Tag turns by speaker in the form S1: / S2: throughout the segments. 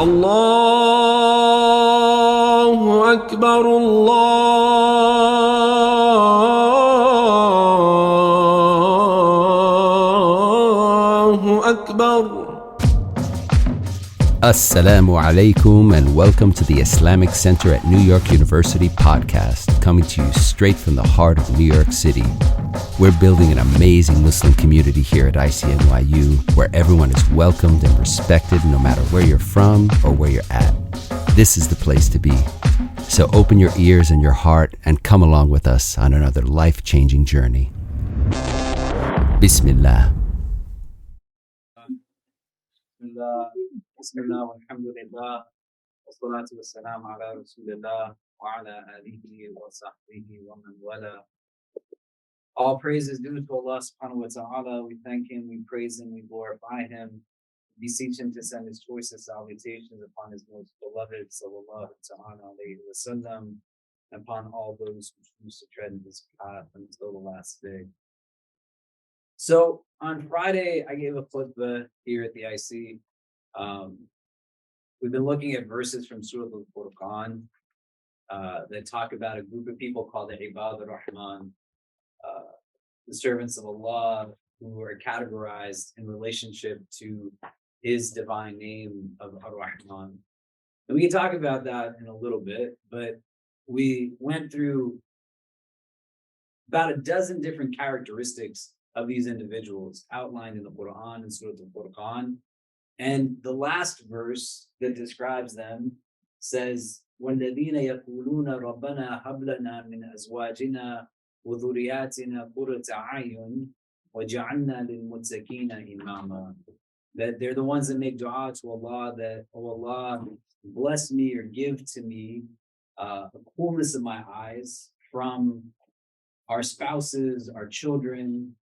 S1: الله أكبر الله أكبر.
S2: Assalamu alaikum and welcome to the Islamic Center at New York University podcast, coming to you straight from the heart of New York City. We're building an amazing Muslim community here at ICNYU where everyone is welcomed and respected no matter where you're from or where you're at. This is the place to be. So open your ears and your heart and come along with us on another life-changing journey. Bismillah.
S3: Bismillah, walhamdulillah, wassalatu wassalam ala rasulillah, wa ala alihi wa sahbihi wa man wala. All praise is due to Allah subhanahu wa ta'ala. We thank Him, we praise Him, we glorify Him, beseech Him to send His choicest salutations upon His most beloved, sallallahu ta'ala alayhi wa sallam, and upon all those who choose to tread in His path until the last day. So on Friday, I gave a khutbah here at the IC. We've been looking at verses from Surah Al-Furqan that talk about a group of people called the Ibad al-Rahman, the servants of Allah who are categorized in relationship to His divine name of Ar-Rahman. And we can talk about that in a little bit, but we went through about a dozen different characteristics of these individuals outlined in the Quran and Surah Al-Furqan. And the last verse that describes them says, وَالَّذِينَ يَقُولُونَ رَبَّنَا هَبْ لَنَا مِنْ أَزْوَاجِنَا وَذُرِّيَّاتِنَا قُرَّةَ أَعْيُنٍ وَاجْعَلْنَا لِلْمُتَّقِينَ إِمَامًا. That they're the ones that make dua to Allah, that, oh Allah, bless me or give to me the coolness of my eyes from our spouses, our children,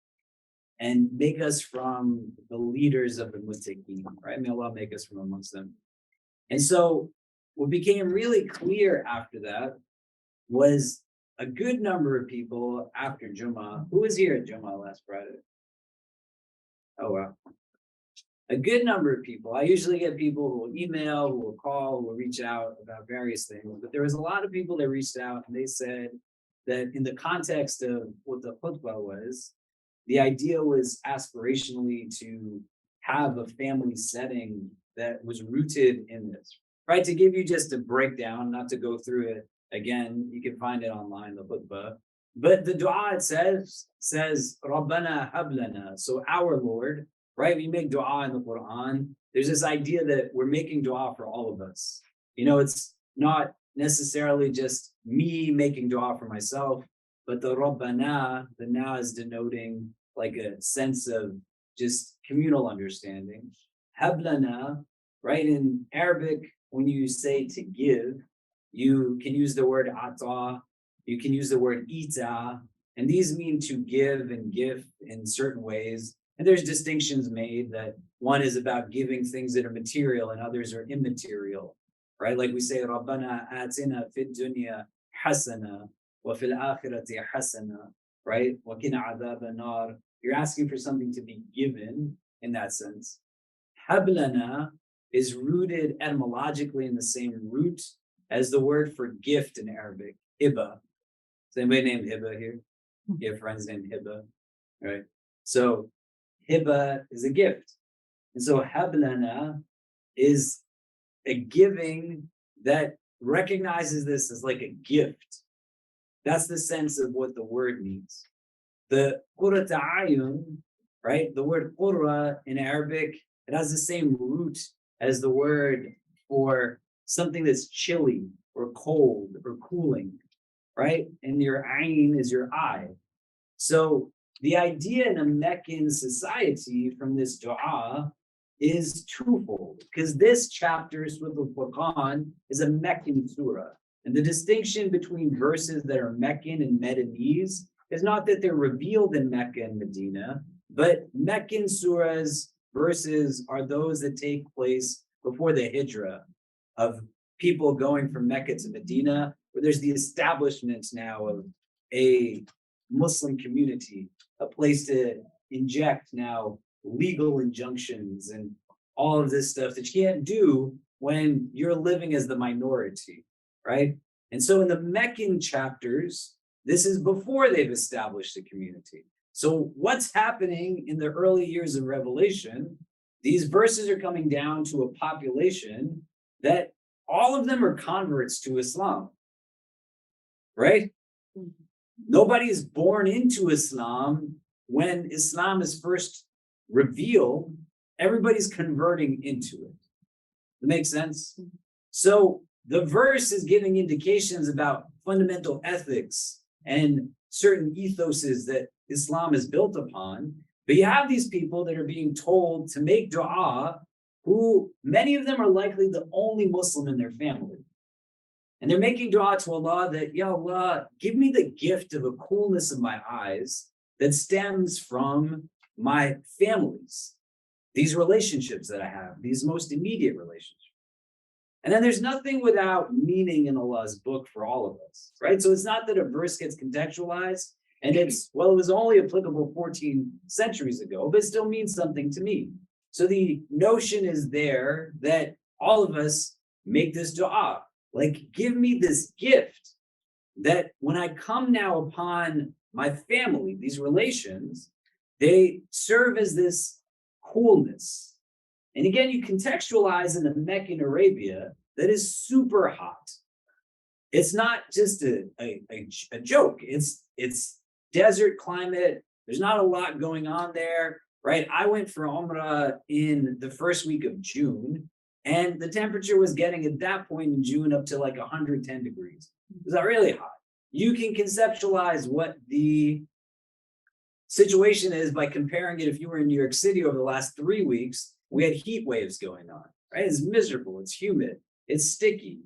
S3: and make us from the leaders of the muttaqeen, right? May Allah make us from amongst them. And so what became really clear after that was a good number of people after Jummah. Who was here at Jummah last Friday? Oh, wow. A good number of people. I usually get people who will email, who will call, who will reach out about various things. But there was a lot of people that reached out and they said that in the context of what the khutbah was, the idea was aspirationally to have a family setting that was rooted in this, right? To give you just a breakdown, not to go through it again, you can find it online, the khutbah. But the dua, it says, Rabbana hablana, so our Lord, right? We make dua in the Quran. There's this idea that we're making dua for all of us. You know, it's not necessarily just me making dua for myself, but the Rabbana, the na is denoting like a sense of just communal understanding. Hablana, right? In Arabic, when you say to give, you can use the word ata, you can use the word ita, and these mean to give and gift in certain ways. And there's distinctions made that one is about giving things that are material and others are immaterial, right? Like we say, Rabbana atina fid dunya hasana wa fil akhirati hasana, right? Wa qina adhab an-nar. You're asking for something to be given in that sense. Hablana is rooted etymologically in the same root as the word for gift in Arabic, hiba. Is anybody named Hiba here? You have friends named Hiba, right? So hiba is a gift. And so hablana is a giving that recognizes this as like a gift. That's the sense of what the word means. The qurrat ayun, right? The word qurra in Arabic, it has the same root as the word for something that's chilly or cold or cooling, right? And your ayn is your eye. So the idea in a Meccan society from this dua is twofold, because this chapter, Surah Al-Furqan, is a Meccan surah. And the distinction between verses that are Meccan and Medinese is not that they're revealed in Mecca and Medina, but Meccan surahs verses are those that take place before the hijrah of people going from Mecca to Medina, where there's the establishment now of a Muslim community, a place to inject now legal injunctions and all of this stuff that you can't do when you're living as the minority, right? And so in the Meccan chapters, this is before they've established a community. So what's happening in the early years of Revelation, these verses are coming down to a population that all of them are converts to Islam, right? Nobody is born into Islam. When Islam is first revealed, everybody's converting into it. That makes sense? So the verse is giving indications about fundamental ethics and certain ethoses that Islam is built upon. But you have these people that are being told to make dua, who many of them are likely the only Muslim in their family. And they're making dua to Allah that, Ya Allah, give me the gift of a coolness in my eyes that stems from my families, these relationships that I have, these most immediate relationships. And then there's nothing without meaning in Allah's book for all of us, right? So it's not that a verse gets contextualized and it's, well, it was only applicable 14 centuries ago, but it still means something to me. So the notion is there that all of us make this dua, like, give me this gift that when I come now upon my family, these relations, they serve as this coolness. And again, you contextualize in the Meccan Arabia that is super hot. It's not just a joke. It's desert climate. There's not a lot going on there, right? I went for Umrah in the first week of June, and the temperature was getting at that point in June up to like 110 degrees. It was not really hot. You can conceptualize what the situation is by comparing it. If you were in New York City over the last 3 weeks, we had heat waves going on, right? It's miserable, it's humid, it's sticky.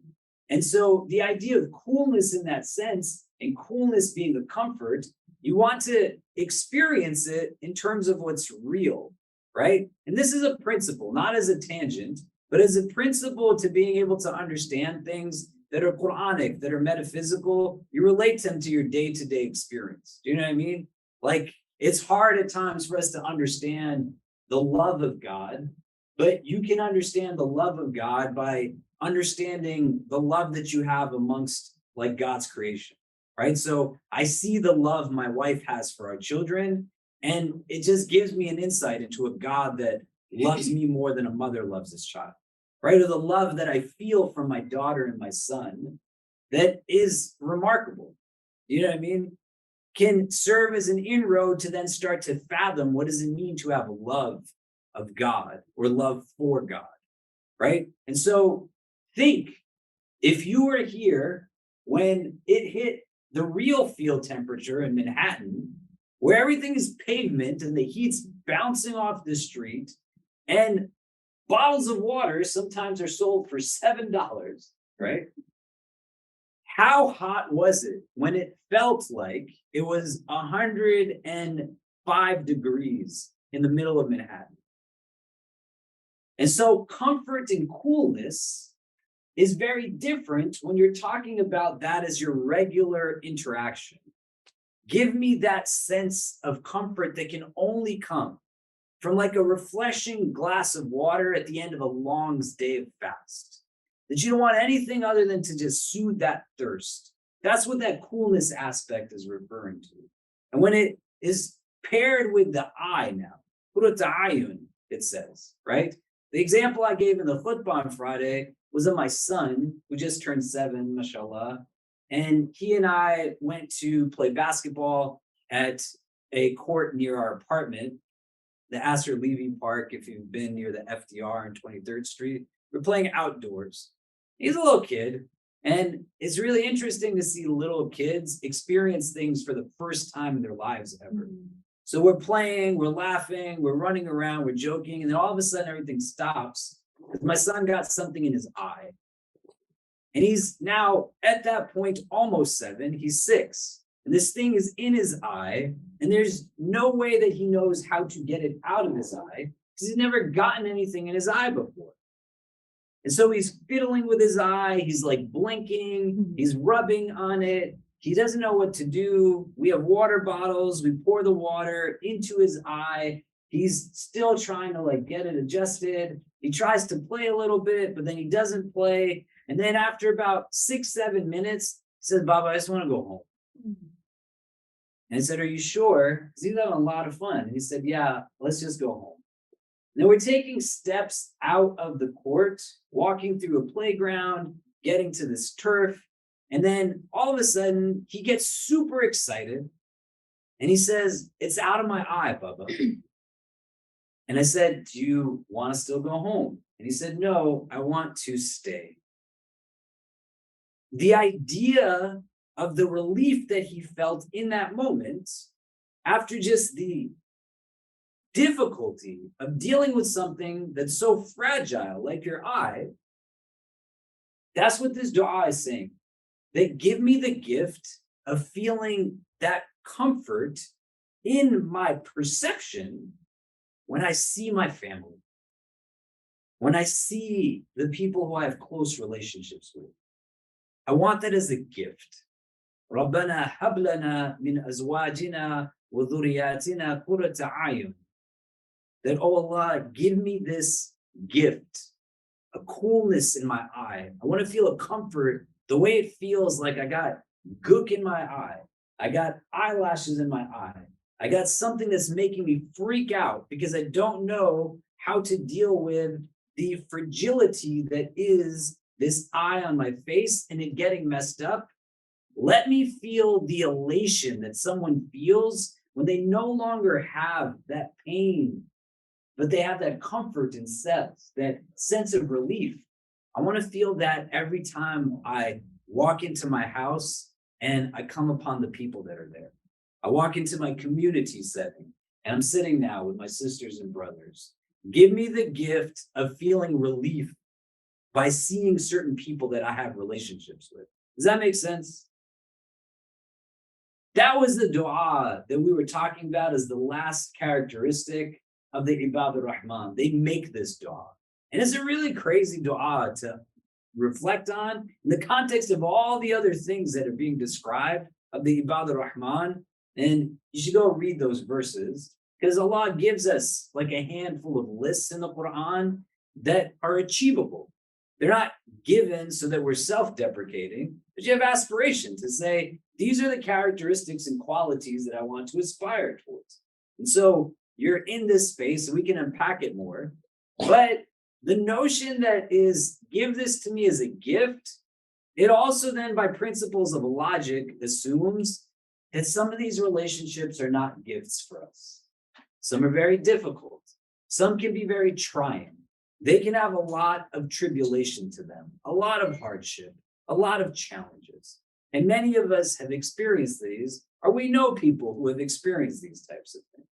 S3: And so the idea of coolness in that sense, and coolness being the comfort, you want to experience it in terms of what's real, right? And this is a principle, not as a tangent, but as a principle to being able to understand things that are Quranic, that are metaphysical. You relate them to your day-to-day experience. Do you know what I mean? Like, it's hard at times for us to understand the love of God, but you can understand the love of God by understanding the love that you have amongst like God's creation, right? So I see the love my wife has for our children, and it just gives me an insight into a God that loves me more than a mother loves his child, right? Or the love that I feel from my daughter and my son that is remarkable. You know what I mean? Can serve as an inroad to then start to fathom what does it mean to have love of God or love for God, right? And so think, if you were here when it hit the real field temperature in Manhattan, where everything is pavement and the heat's bouncing off the street, and bottles of water sometimes are sold for $7, right? How hot was it when it felt like it was 105 degrees in the middle of Manhattan? And so comfort and coolness is very different when you're talking about that as your regular interaction. Give me that sense of comfort that can only come from like a refreshing glass of water at the end of a long day of fast. That you don't want anything other than to just soothe that thirst. That's what that coolness aspect is referring to. And when it is paired with the eye now, it says, right? The example I gave in the khutbah on Friday was of my son, who just turned 7, mashallah. And he and I went to play basketball at a court near our apartment, the Astor Levy Park, if you've been near the FDR on 23rd Street. We're playing outdoors. He's a little kid, and it's really interesting to see little kids experience things for the first time in their lives ever. So we're playing, we're laughing, we're running around, we're joking, and then all of a sudden everything stops because my son got something in his eye. And he's now at that point almost 7, he's 6. And this thing is in his eye, and there's no way that he knows how to get it out of his eye because he's never gotten anything in his eye before. And so he's fiddling with his eye, he's like blinking, he's rubbing on it. He doesn't know what to do. We have water bottles, we pour the water into his eye. He's still trying to like get it adjusted. He tries to play a little bit, but then he doesn't play. And then after about 6-7 minutes, he says, Baba, I just want to go home. And I said, are you sure? Because he's having a lot of fun. And he said, yeah, let's just go home. Now we're taking steps out of the court, walking through a playground, getting to this turf. And then all of a sudden, he gets super excited. And he says, it's out of my eye, Baba. And I said, do you want to still go home? And he said, no, I want to stay. The idea of the relief that he felt in that moment, after just the difficulty of dealing with something that's so fragile, like your eye, that's what this dua is saying. That give me the gift of feeling that comfort in my perception when I see my family, when I see the people who I have close relationships with. I want that as a gift. رَبَّنَا هَبْ لَنَا مِنْ أَزْوَاجِنَا وَذُرِّيَّاتِنَا قُرَّةَ أَعْيُنٍ. That, oh Allah, give me this gift, a coolness in my eye. I want to feel a comfort the way it feels like I got gook in my eye. I got eyelashes in my eye. I got something that's making me freak out because I don't know how to deal with the fragility that is this eye on my face and it getting messed up. Let me feel the elation that someone feels when they no longer have that pain, but they have that comfort and that sense of relief. I want to feel that every time I walk into my house and I come upon the people that are there. I walk into my community setting and I'm sitting now with my sisters and brothers. Give me the gift of feeling relief by seeing certain people that I have relationships with. Does that make sense? That was the dua that we were talking about as the last characteristic of the Ibadur Rahman. They make this dua. And it's a really crazy dua to reflect on in the context of all the other things that are being described of the Ibadur Rahman. And you should go read those verses because Allah gives us like a handful of lists in the Quran that are achievable. They're not given so that we're self-deprecating, but you have aspiration to say, these are the characteristics and qualities that I want to aspire towards. And so you're in this space, so we can unpack it more. But the notion that is, give this to me as a gift, it also then by principles of logic assumes that some of these relationships are not gifts for us. Some are very difficult. Some can be very trying. They can have a lot of tribulation to them, a lot of hardship, a lot of challenges. And many of us have experienced these, or we know people who have experienced these types of things.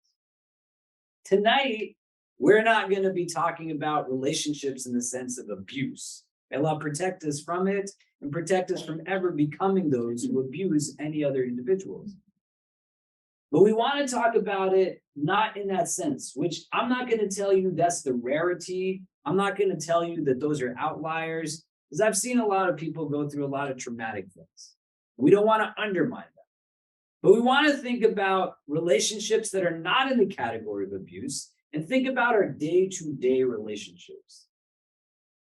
S3: Tonight, we're not going to be talking about relationships in the sense of abuse. May Allah protect us from it and protect us from ever becoming those who abuse any other individuals. But we want to talk about it not in that sense, which I'm not going to tell you that's the rarity. I'm not going to tell you that those are outliers, because I've seen a lot of people go through a lot of traumatic things. We don't want to undermine that. But we want to think about relationships that are not in the category of abuse and think about our day-to-day relationships.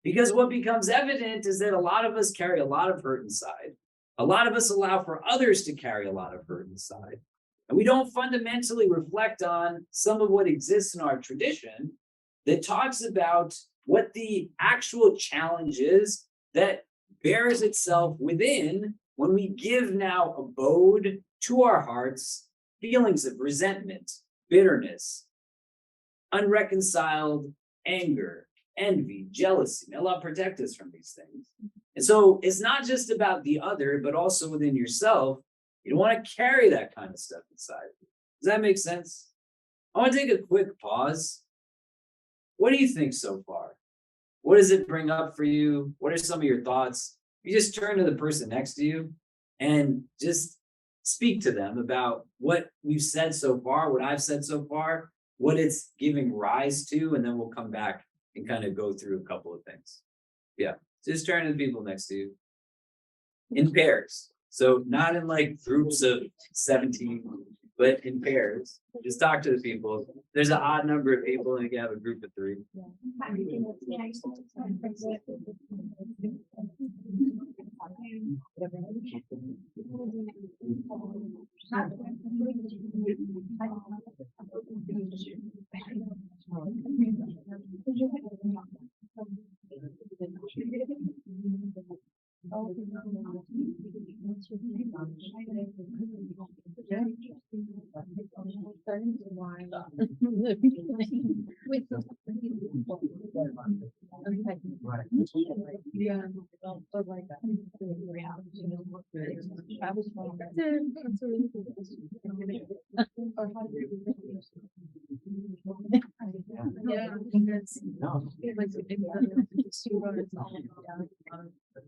S3: Because what becomes evident is that a lot of us carry a lot of hurt inside. A lot of us allow for others to carry a lot of hurt inside. And we don't fundamentally reflect on some of what exists in our tradition that talks about what the actual challenge is that bears itself within when we give now abode to our hearts feelings of resentment, bitterness, unreconciled anger, envy, jealousy. May Allah protect us from these things. And so it's not just about the other, but also within yourself. You don't want to carry that kind of stuff inside. Does that make sense? I want to take a quick pause. What do you think so far? What does it bring up for you? What are some of your thoughts? You just turn to the person next to you and just speak to them about what we've said so far, what I've said so far, what it's giving rise to, and then we'll come back and kind of go through a couple of things. Yeah, just turn to the people next to you in pairs. So not in like groups of 17. but in pairs. Just talk to the people. There's an odd number of people, and you can have a group of 3.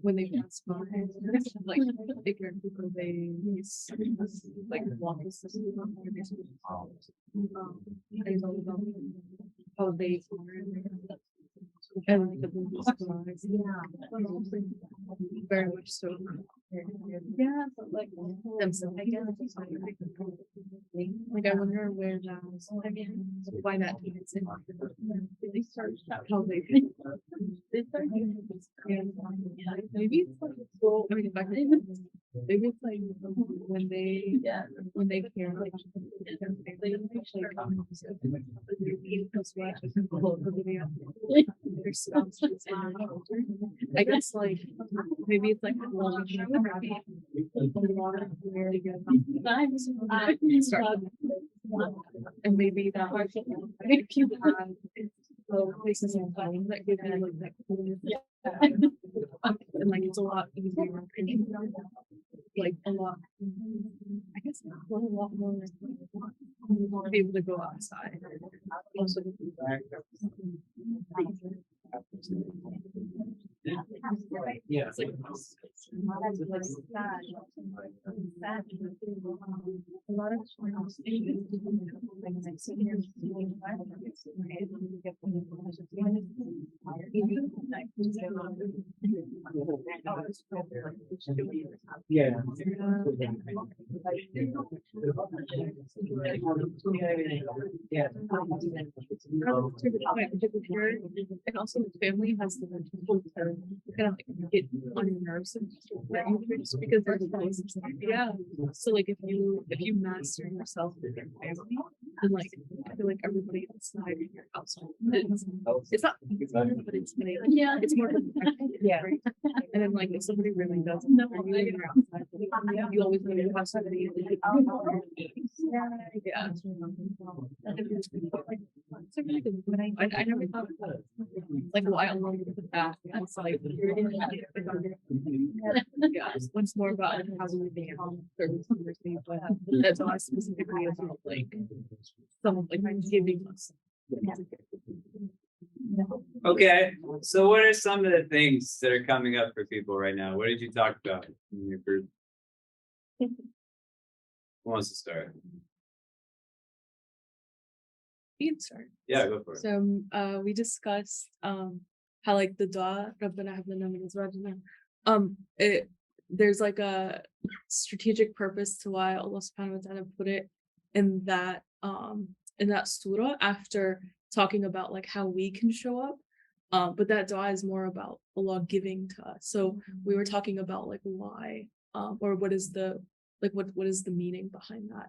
S4: When they pass by, like ignorant people, they like walk us to how they and the very much so. Yeah, but like themselves. Like I wonder where why that fits in. They start how they start maybe it's like I mean back then maybe it's like when they hear like their spouse is I guess like maybe it's like and maybe that if you have places in time that give you like that and like it's a lot easier like a lot I guess a lot more to be able to go outside also
S3: Yeah.
S4: It's like a lot of
S3: Yeah. Yeah.
S4: And also the family has the potential to kind of like get on your nerves and because there's yeah. So like if you master yourself with your family, then like I feel like everybody inside of your household it's not but it's yeah it's more yeah right? And then like if somebody really doesn't know you're outside you always know you have somebody yeah. I never thought of that. Like why alone with the fact it's like yeah, it's more about like how we become certain conversations, but that's not specifically about like someone like giving us.
S3: Okay, so what are some of the things that are coming up for people right now? What did you talk about in your group? Who wants to start?
S4: You can start.
S3: Yeah, go for it.
S4: So we discussed how like the dua Rabbana hab lana min azwajina there's like a strategic purpose to why Allah subhanahu wa ta'ala put it in that surah after talking about like how we can show up. But that dua is more about Allah giving to us. So we were talking about like why or what is the like what is the meaning behind that.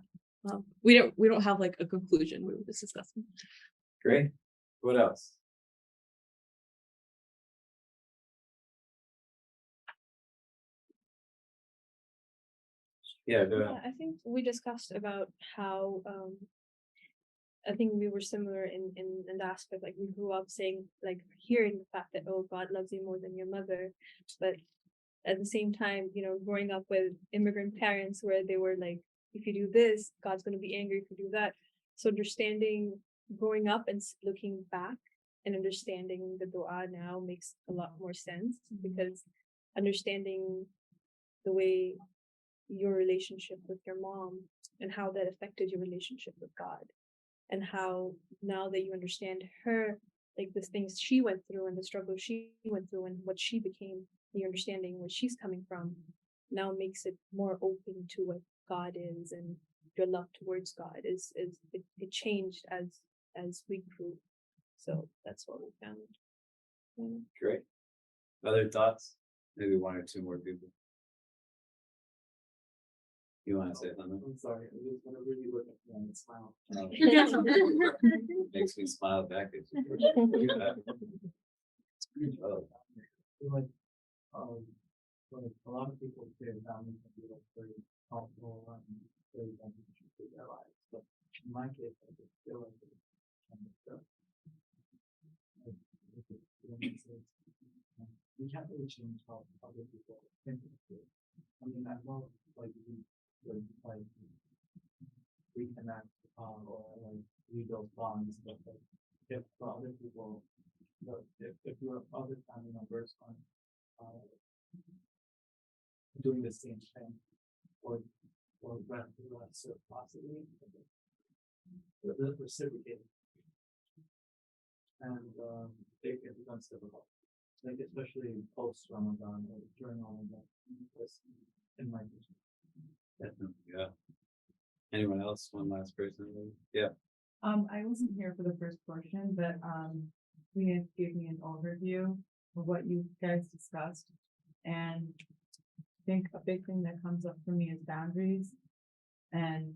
S4: We don't have like a conclusion. We were just discussing.
S3: Great. What else? Yeah, go ahead.
S5: I think we discussed about how I think we were similar in the aspect like we grew up saying like hearing the fact that oh God loves you more than your mother, but at the same time growing up with immigrant parents where they were like if you do this God's going to be angry if you do that. So understanding growing up and looking back and understanding the dua now makes a lot more sense because understanding the way your relationship with your mom and how that affected your relationship with God and how now that you understand her like the things she went through and the struggle she went through and what she became the understanding where she's coming from now makes it more open to what God is and your love towards God it changed as we grew. So that's what we found.
S3: Great. Other thoughts? Maybe one or two more people. You want to say something?
S6: I'm sorry, I just want to really look at you and smile.
S3: Makes me smile back at you. Oh,
S6: Like, like a lot of people say families can be like very helpful and very beneficial to their lives, but in my case, I just feel like it's kind of stuff. We can't really change how other people think of it. I mean, I know like like reconnect or like rebuild bonds, but like if for other people, if your other family members aren't doing the same thing or reciprocity, reciprocating, and it becomes difficult. Like especially post Ramadan or during Ramadan, in my vision.
S3: definitely, yeah. Anyone else? One last person? Yeah.
S7: I wasn't here for the first portion, but Leah gave me an overview of what you guys discussed. And I think a big thing that comes up for me is boundaries. And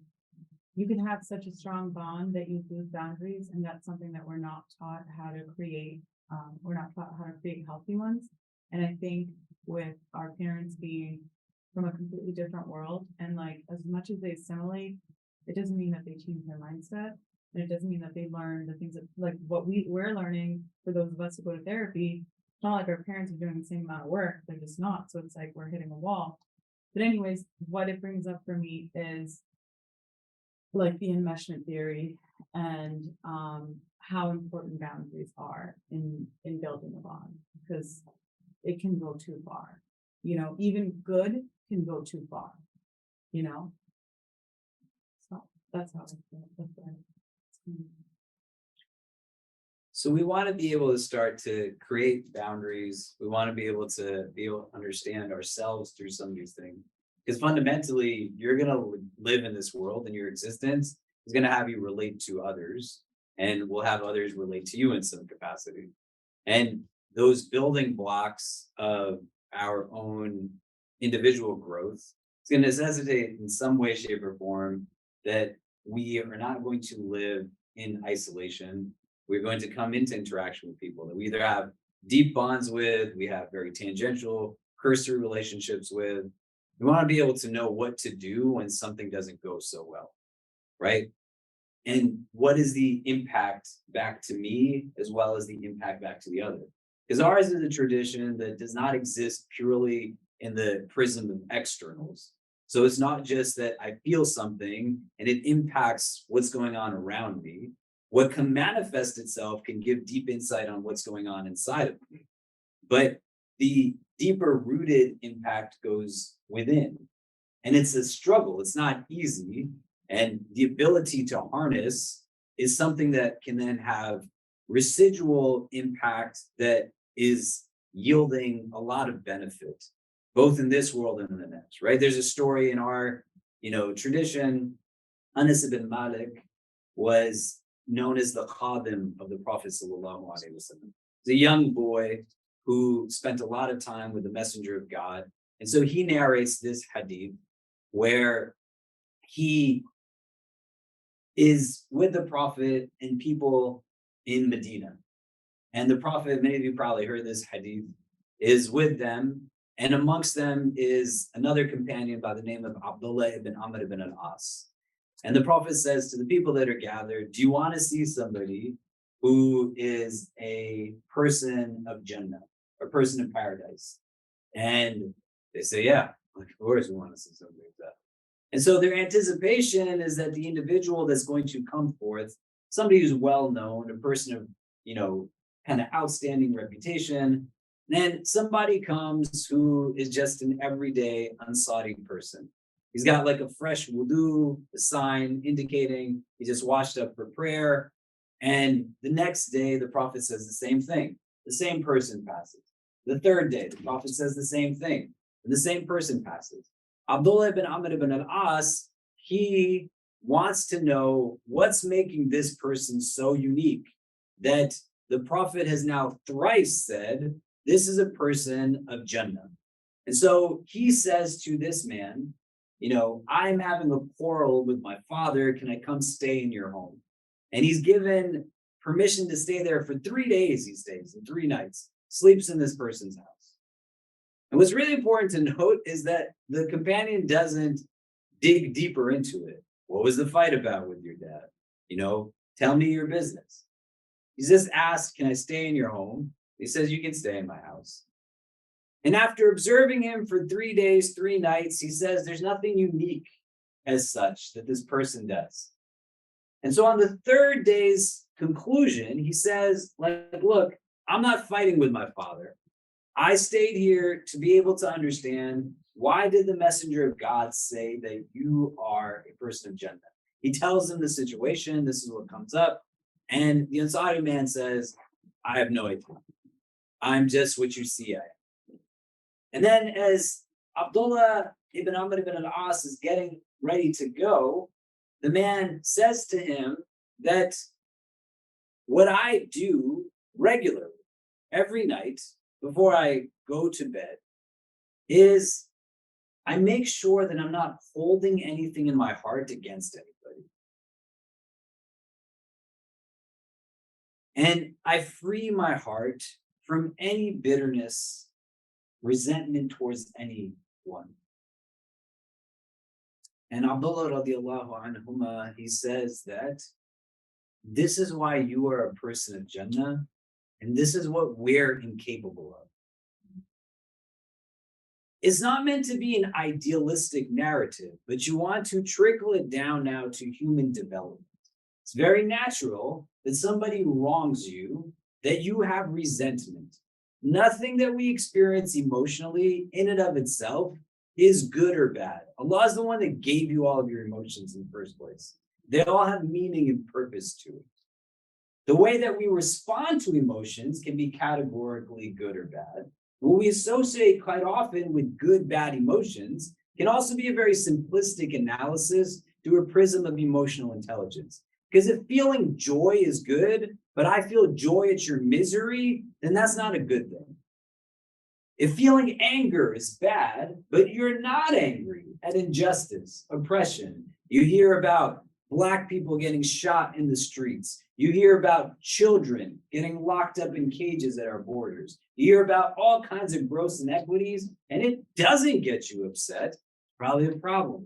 S7: you can have such a strong bond that you lose boundaries, and that's something that we're not taught how to create. We're not taught how to create healthy ones. And I think with our parents being from a completely different world, and like as much as they assimilate, it doesn't mean that they change their mindset. And it doesn't mean that they learn the things that like what we're learning for those of us who go to therapy. It's not like our parents are doing the same amount of work, they're just not. So it's like we're hitting a wall. But anyways, what it brings up for me is like the enmeshment theory and how important boundaries are in building a bond, because it can go too far. You know, even good can go too far, you know. So that's how I feel. That's what
S3: So we want to be able to start to create boundaries. We want to be able to understand ourselves through some of these things. Because fundamentally, you're going to live in this world, and your existence is going to have you relate to others, and will have others relate to you in some capacity. And those building blocks of our own individual growth is going to necessitate in some way, shape, or form that we are not going to live in isolation. We're going to come into interaction with people that we either have deep bonds with, we have very tangential, cursory relationships with. We want to be able to know what to do when something doesn't go so well, right? And what is the impact back to me as well as the impact back to the other? Because ours is a tradition that does not exist purely in the prism of externals. So it's not just that I feel something and it impacts what's going on around me. What can manifest itself can give deep insight on what's going on inside of me. But the deeper rooted impact goes within. And it's a struggle. It's not easy. And the ability to harness is something that can then have residual impact that is yielding a lot of benefit, both in this world and in the next, right? There's a story in our, tradition. Anas ibn Malik was known as the Khadim of the Prophet sallallahu alaihi wasallam. He's a young boy who spent a lot of time with the Messenger of God. And so he narrates this hadith where he is with the Prophet and people in Medina. And the Prophet, many of you probably heard this hadith, is with them. And amongst them is another companion by the name of Abdullah ibn Amr ibn al-As. And the Prophet says to the people that are gathered, do you want to see somebody who is a person of Jannah, a person of paradise? And they say, yeah, of course we want to see somebody like that. And so their anticipation is that the individual that's going to come forth, somebody who's well known, a person of, kind of outstanding reputation, then somebody comes who is just an everyday Ansari person. He's got like a fresh wudu, a sign indicating he just washed up for prayer. And the next day, the Prophet says the same thing. The same person passes. The third day, the Prophet says the same thing. And the same person passes. Abdullah ibn Amr ibn al-As, he wants to know what's making this person so unique that the Prophet has now thrice said, this is a person of Jannah. And so he says to this man, I'm having a quarrel with my father. Can I come stay in your home? And he's given permission to stay there for 3 days. He stays and 3 nights, sleeps in this person's house. And what's really important to note is that the companion doesn't dig deeper into it. What was the fight about with your dad? Tell me your business. He's just asked, can I stay in your home? He says, you can stay in my house. And after observing him for 3 days, 3 nights, he says there's nothing unique as such that this person does. And so on the 3rd day's conclusion, he says, look, I'm not fighting with my father. I stayed here to be able to understand, why did the messenger of God say that you are a person of Jannah? He tells him the situation, this is what comes up. And the Ansari man says, I have no idea. I'm just what you see I am. And then as Abdullah ibn Amr ibn al-As is getting ready to go, the man says to him that what I do regularly, every night before I go to bed, is I make sure that I'm not holding anything in my heart against anybody. And I free my heart from any bitterness, resentment towards anyone. And Abdullah radiallahu anhuma, he says that this is why you are a person of Jannah, and this is what we're incapable of. It's not meant to be an idealistic narrative, but you want to trickle it down now to human development. It's very natural that somebody wrongs you, that you have resentment. Nothing that we experience emotionally in and of itself is good or bad. Allah is the one that gave you all of your emotions in the first place. They all have meaning and purpose to it. The way that we respond to emotions can be categorically good or bad. What we associate quite often with good, bad emotions can also be a very simplistic analysis through a prism of emotional intelligence. Because if feeling joy is good, but I feel joy at your misery, then that's not a good thing. If feeling anger is bad, but you're not angry at injustice, oppression, you hear about Black people getting shot in the streets. You hear about children getting locked up in cages at our borders. You hear about all kinds of gross inequities, and it doesn't get you upset. Probably a problem.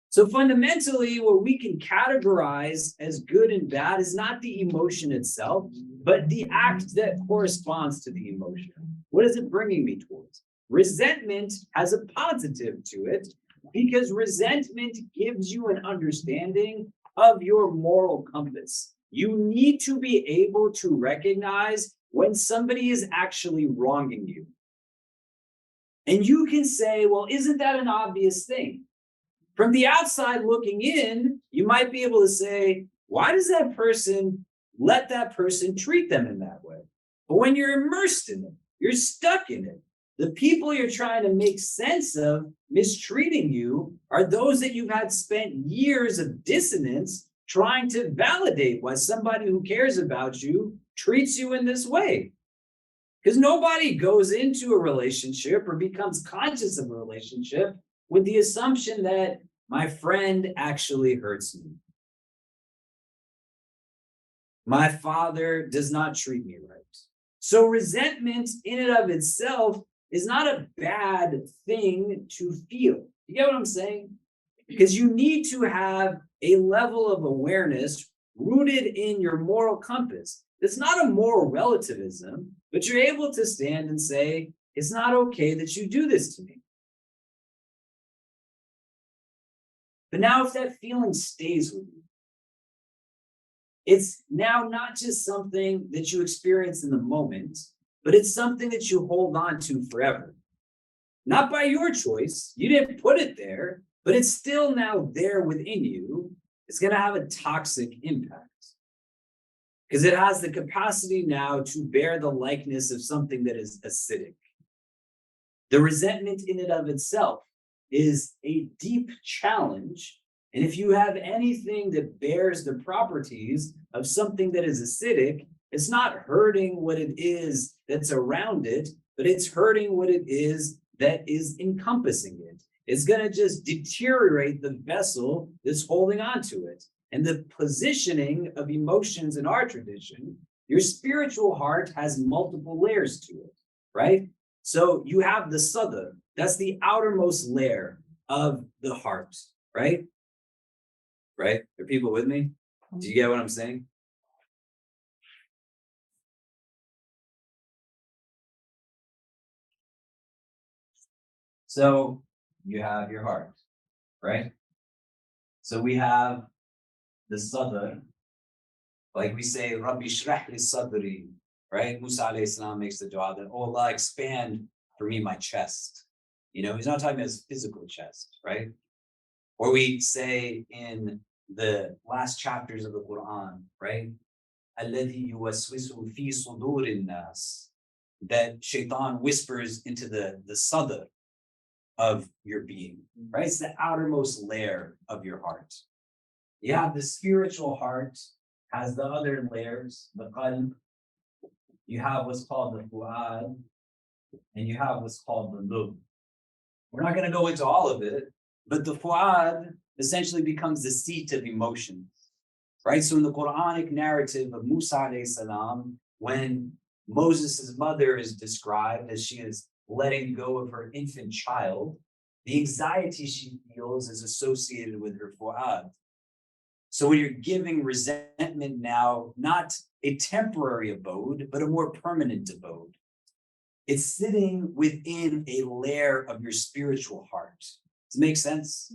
S3: So fundamentally, what we can categorize as good and bad is not the emotion itself, but the act that corresponds to the emotion. What is it bringing me towards? Resentment has a positive to it, because resentment gives you an understanding of your moral compass. You need to be able to recognize when somebody is actually wronging you. And you can say, well, isn't that an obvious thing? From the outside looking in, you might be able to say, why does that person let that person treat them in that way? But when you're immersed in it, you're stuck in it. The people you're trying to make sense of mistreating you are those that you've had spent years of dissonance trying to validate why somebody who cares about you treats you in this way. Because nobody goes into a relationship or becomes conscious of a relationship with the assumption that my friend actually hurts me. My father does not treat me right. So resentment in and of itself is not a bad thing to feel. You get what I'm saying? Because you need to have a level of awareness rooted in your moral compass. It's not a moral relativism, but you're able to stand and say, it's not okay that you do this to me. But now if that feeling stays with you, it's now not just something that you experience in the moment, but it's something that you hold on to forever. Not by your choice. You didn't put it there, but it's still now there within you. It's going to have a toxic impact because it has the capacity now to bear the likeness of something that is acidic. The resentment in and of itself is a deep challenge And if you have anything that bears the properties of something that is acidic, it's not hurting what it is that's around it, but it's hurting what it is that is encompassing it. It's going to just deteriorate the vessel that's holding on to it. And the positioning of emotions in our tradition, your spiritual heart has multiple layers to it, right? So you have the sadr, that's the outermost layer of the heart, right? Right? Are people with me? Do you get what I'm saying? So you have your heart, right? So we have the sadr, like we say, Rabbi shrah li sadri, right? Musa alayhi salam makes the dua that, oh Allah, expand for me my chest. You know, he's not talking about his physical chest, right? Or we say in the last chapters of the Quran, right? Alladhi yuwaswisu fi sudurin nas, that shaitan whispers into the sadr of your being, right? It's the outermost layer of your heart. You have the spiritual heart, has the other layers, the qalb. You have what's called the fu'ad, and you have what's called the lub. We're not going to go into all of it, but the fu'ad essentially becomes the seat of emotions, right? So in the Quranic narrative of Musa alayhi salam, when Moses' mother is described as she is letting go of her infant child, the anxiety she feels is associated with her fu'ad. So when you're giving resentment now, not a temporary abode, but a more permanent abode, it's sitting within a layer of your spiritual heart. Does it make sense?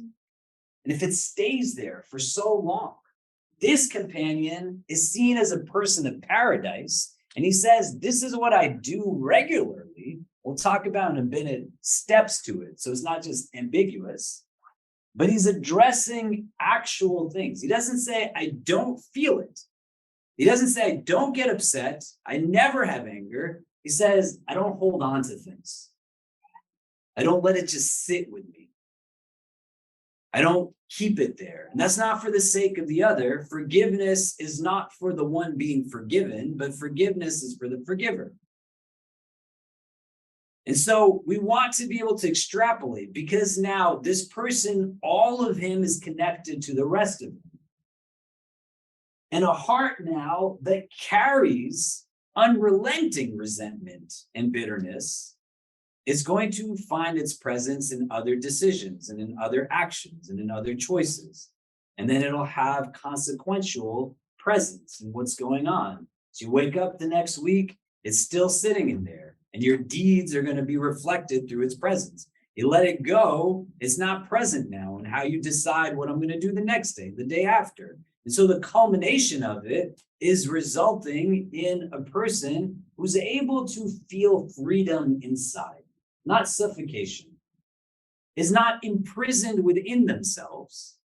S3: And if it stays there for so long, this companion is seen as a person of paradise. And he says, this is what I do regularly. We'll talk about in a minute steps to it. So it's not just ambiguous, but he's addressing actual things. He doesn't say, I don't feel it. He doesn't say, I don't get upset. I never have anger. He says, I don't hold on to things. I don't let it just sit with me. I don't keep it there. And that's not for the sake of the other. Forgiveness is not for the one being forgiven, but forgiveness is for the forgiver. And so we want to be able to extrapolate, because now this person, all of him is connected to the rest of them. And a heart now that carries unrelenting resentment and bitterness is going to find its presence in other decisions and in other actions and in other choices. And then it'll have consequential presence in what's going on. So you wake up the next week, it's still sitting in there, and your deeds are going to be reflected through its presence. You let it go, it's not present now, and how you decide what I'm going to do the next day, the day after. And so the culmination of it is resulting in a person who's able to feel freedom inside, not suffocation, is not imprisoned within themselves.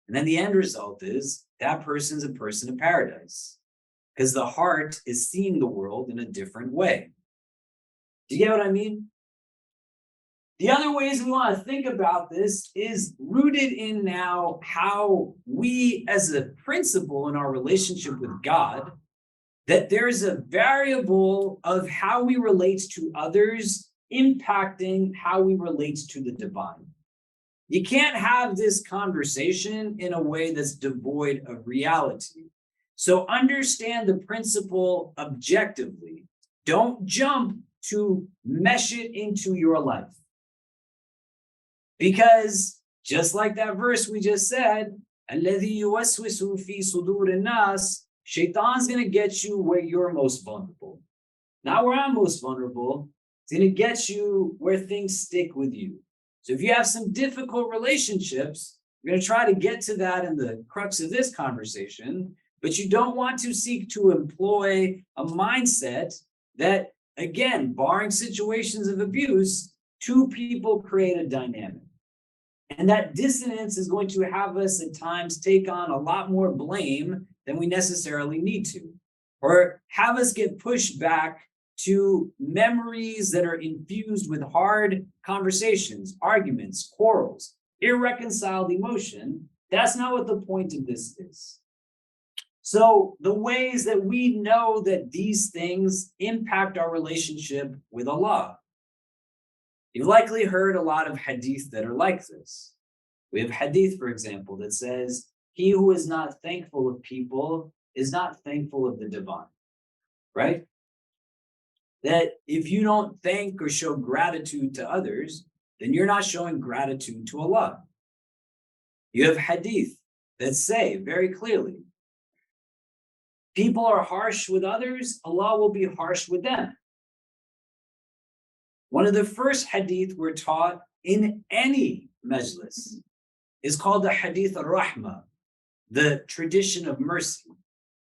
S3: And then the end result is that person's a person of paradise, because the heart is seeing the world in a different way. Do you get what I mean? The other ways we want to think about this is rooted in now how we, as a principle in our relationship with God, that there's a variable of how we relate to others impacting how we relate to the divine. You can't have this conversation in a way that's devoid of reality. So understand the principle objectively. Don't jump to mesh it into your life. Because just like that verse we just said, الَّذِي يُوَسْوِسُ فِي صُدُورِ النَّاسِ, Shaitan's going to get you where you're most vulnerable. Not where I'm most vulnerable. It's going to get you where things stick with you. So if you have some difficult relationships, you're going to try to get to that in the crux of this conversation, but you don't want to seek to employ a mindset that, again, barring situations of abuse, two people create a dynamic. And that dissonance is going to have us at times take on a lot more blame than we necessarily need to, or have us get pushed back to memories that are infused with hard conversations, arguments, quarrels, irreconciled emotion That's not what the point of this is. So the ways that we know that these things impact our relationship with Allah. You've likely heard a lot of hadith that are like this. We have hadith, for example, that says, he who is not thankful of people is not thankful of the divine, right? That if you don't thank or show gratitude to others, then you're not showing gratitude to Allah. You have hadith that say very clearly, people are harsh with others, Allah will be harsh with them. One of the first hadith we're taught in any majlis is called the hadith al-Rahmah, the tradition of mercy. It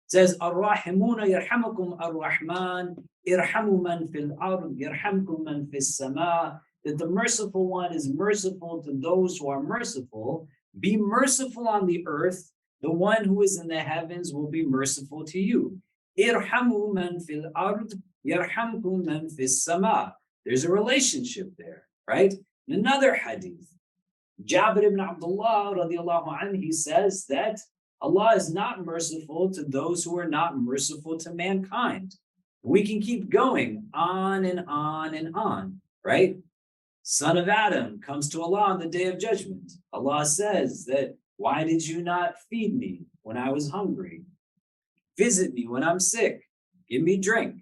S3: says, Ar-Rahimuna yarhamukum ar-Rahman, irhamu man fil ard, yarhamkum man fis sama, that the merciful one is merciful to those who are merciful. Be merciful on the earth, the one who is in the heavens will be merciful to you. Irhamu man fil ard, yarhamkum man fis sama. There's a relationship there, right? In another hadith, Jabir ibn Abdullah radiallahu anhu, he says that Allah is not merciful to those who are not merciful to mankind. We can keep going on and on and on, right? Son of Adam comes to Allah on the day of judgment. Allah says that, why did you not feed me when I was hungry? Visit me when I'm sick. Give me drink.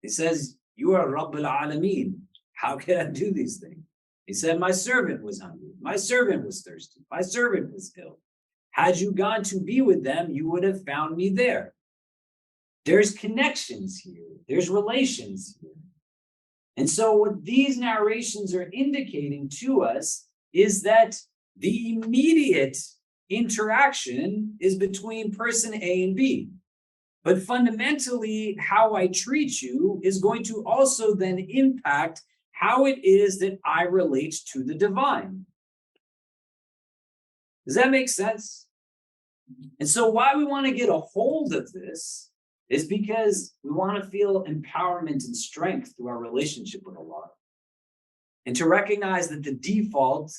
S3: He says, you are Rabbul Alameen. How can I do these things? He said, my servant was hungry. My servant was thirsty. My servant was ill. Had you gone to be with them, you would have found me there. There's connections here. There's relations here. And so what these narrations are indicating to us is that the immediate interaction is between person A and B. But fundamentally, how I treat you is going to also then impact how it is that I relate to the divine. Does that make sense? And so why we want to get a hold of this is because we want to feel empowerment and strength through our relationship with Allah. And to recognize that the default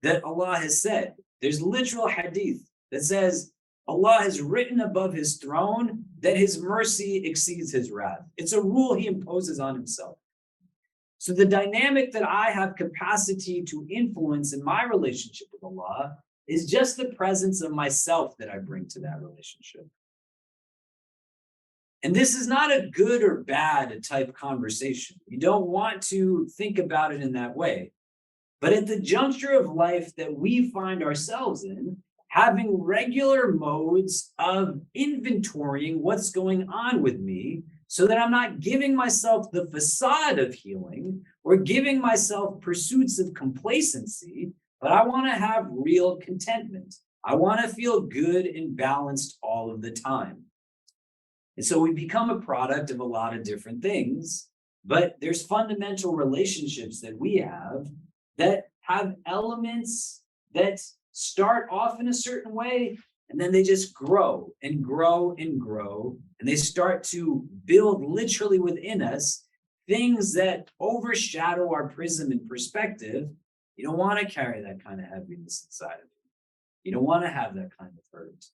S3: that Allah has said, there's literal hadith that says, Allah has written above his throne that his mercy exceeds his wrath. It's a rule he imposes on himself. So the dynamic that I have capacity to influence in my relationship with Allah is just the presence of myself that I bring to that relationship. And this is not a good or bad type conversation. You don't want to think about it in that way. But at the juncture of life that we find ourselves in, having regular modes of inventorying what's going on with me so that I'm not giving myself the facade of healing or giving myself pursuits of complacency, but I want to have real contentment. I want to feel good and balanced all of the time. And so we become a product of a lot of different things, but there's fundamental relationships that we have elements that start off in a certain way, and then they just grow and grow and grow, and they start to build literally within us things that overshadow our prism and perspective. You don't want to carry that kind of heaviness inside of you. You don't want to have that kind of hurt.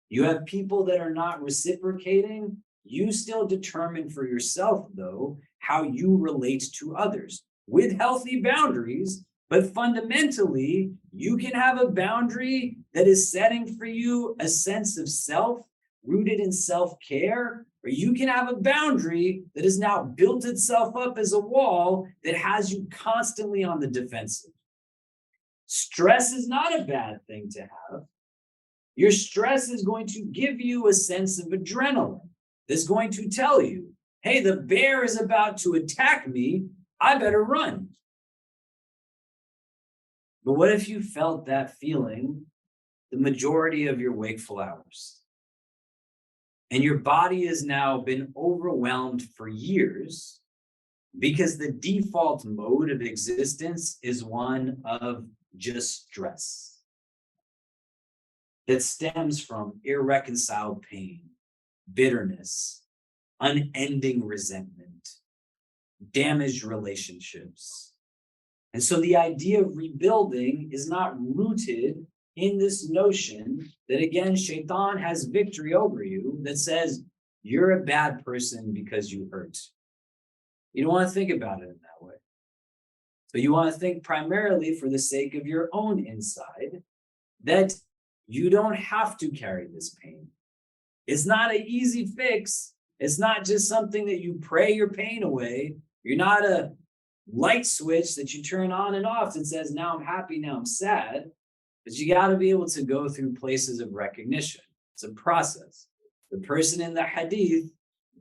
S3: You have people that are not reciprocating. You still determine for yourself, though, how you relate to others with healthy boundaries. But fundamentally, you can have a boundary that is setting for you a sense of self rooted in self-care, or you can have a boundary that has now built itself up as a wall that has you constantly on the defensive. Stress is not a bad thing to have. Your stress is going to give you a sense of adrenaline. That's going to tell you, hey, the bear is about to attack me. I better run. But what if you felt that feeling the majority of your wakeful hours? And your body has now been overwhelmed for years because the default mode of existence is one of just stress that stems from irreconciled pain, bitterness, unending resentment, damaged relationships, And so the idea of rebuilding is not rooted in this notion that, again, Shaitan has victory over you, that says you're a bad person because you hurt. You don't want to think about it in that way. But you want to think primarily for the sake of your own inside, that you don't have to carry this pain. It's not an easy fix. It's not just something that you pray your pain away. You're not a light switch that you turn on and off that says, now I'm happy, now I'm sad. But you got to be able to go through places of recognition. It's a process. The person in the hadith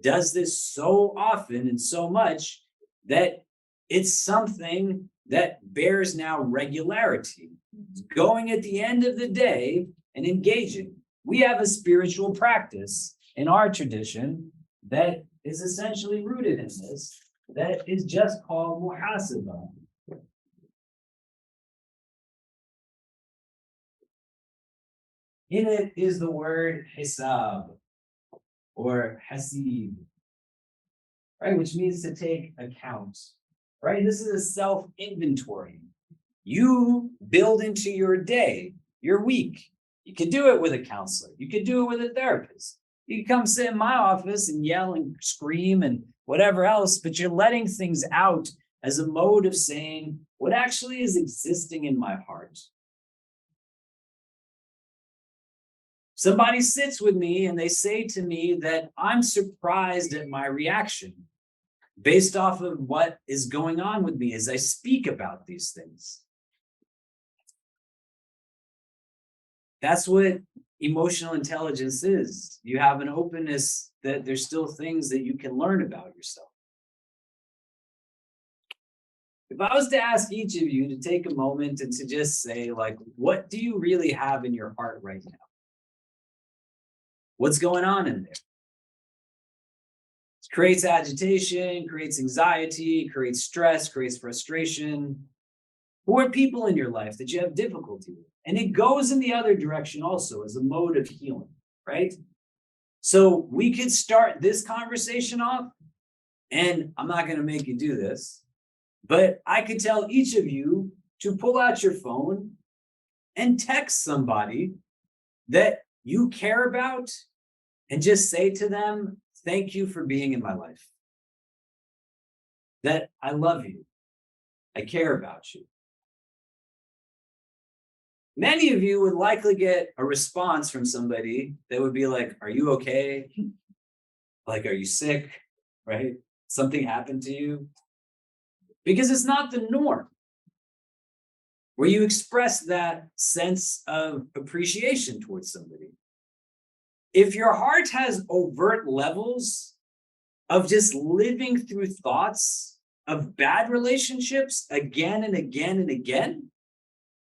S3: does this so often and so much that it's something that bears now regularity. Going at the end of the day and engaging. We have a spiritual practice in our tradition that is essentially rooted in this, that is just called muhasabah. In it is the word hisab or hasib, right? Which means to take account, right? This is a self-inventory. You build into your day, your week. You could do it with a counselor. You could do it with a therapist. You can come sit in my office and yell and scream and whatever else, but you're letting things out as a mode of saying what actually is existing in my heart. Somebody sits with me and they say to me that I'm surprised at my reaction based off of what is going on with me as I speak about these things. That's what emotional intelligence is. You have an openness that there's still things that you can learn about yourself. If I was to ask each of you to take a moment and to just say, like, what do you really have in your heart right now? What's going on in there? It creates agitation, creates anxiety, creates stress, creates frustration. Who are people in your life that you have difficulty with? And it goes in the other direction also as a mode of healing, right? So we could start this conversation off, and I'm not going to make you do this, but I could tell each of you to pull out your phone and text somebody that you care about and just say to them, thank you for being in my life. That I love you. I care about you. Many of you would likely get a response from somebody that would be like, are you okay? Like, are you sick? Right? Something happened to you? Because it's not the norm where you express that sense of appreciation towards somebody. If your heart has overt levels of just living through thoughts of bad relationships again and again and again,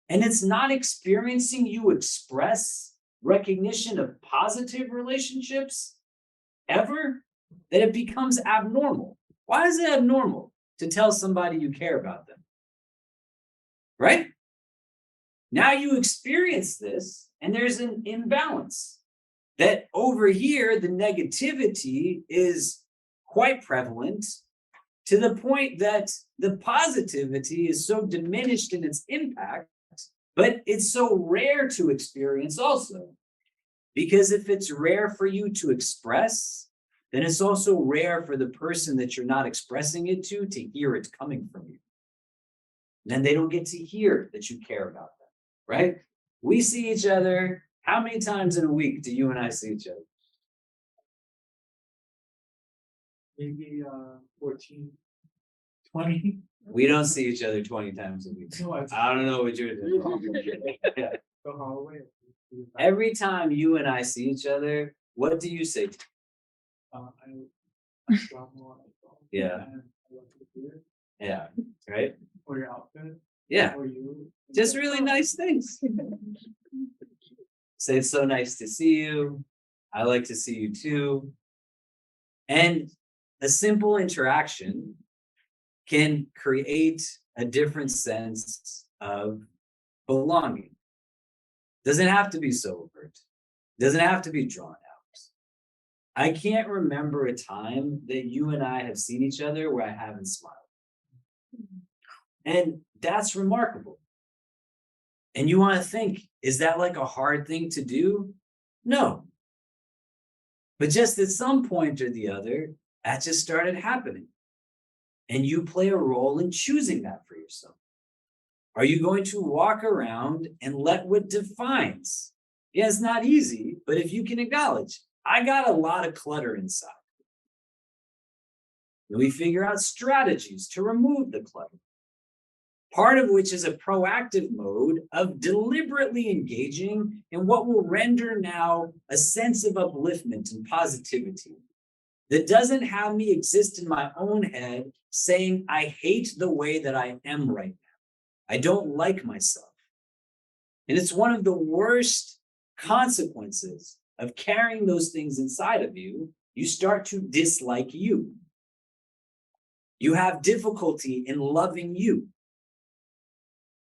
S3: and it's not experiencing you express recognition of positive relationships ever, then it becomes abnormal. Why is it abnormal to tell somebody you care about them? Right? Now you experience this, and there's an imbalance. That over here, the negativity is quite prevalent to the point that the positivity is so diminished in its impact, but it's so rare to experience also. Because if it's rare for you to express, then it's also rare for the person that you're not expressing it to hear it coming from you. Then they don't get to hear that you care about them, right? We see each other. How many times in a week do you and I see each other?
S6: Maybe 14, 20.
S3: We don't see each other 20 times a week.
S6: No,
S3: I don't know what you're doing. Yeah.
S6: so how away?
S3: Every time you and I see each other, what do you say?
S6: I drop more.
S3: Yeah.
S6: And I love to do it.
S3: Yeah, right?
S6: Or your outfit.
S3: Yeah,
S6: Or you.
S3: just really nice things. Say it's so nice to see you. I like to see you too. And a simple interaction can create a different sense of belonging. Doesn't have to be so overt. Doesn't have to be drawn out. I can't remember a time that you and I have seen each other where I haven't smiled. And That's remarkable. And you want to think, is that like a hard thing to do? No. But just at some point or the other, that just started happening. And you play a role in choosing that for yourself. Are you going to walk around and let what defines? Yeah, it's not easy, but if you can acknowledge, I got a lot of clutter inside. And we figure out strategies to remove the clutter. Part of which is a proactive mode of deliberately engaging in what will render now a sense of upliftment and positivity that doesn't have me exist in my own head saying, I hate the way that I am right now. I don't like myself. And it's one of the worst consequences of carrying those things inside of you. You start to dislike you. You have difficulty in loving you.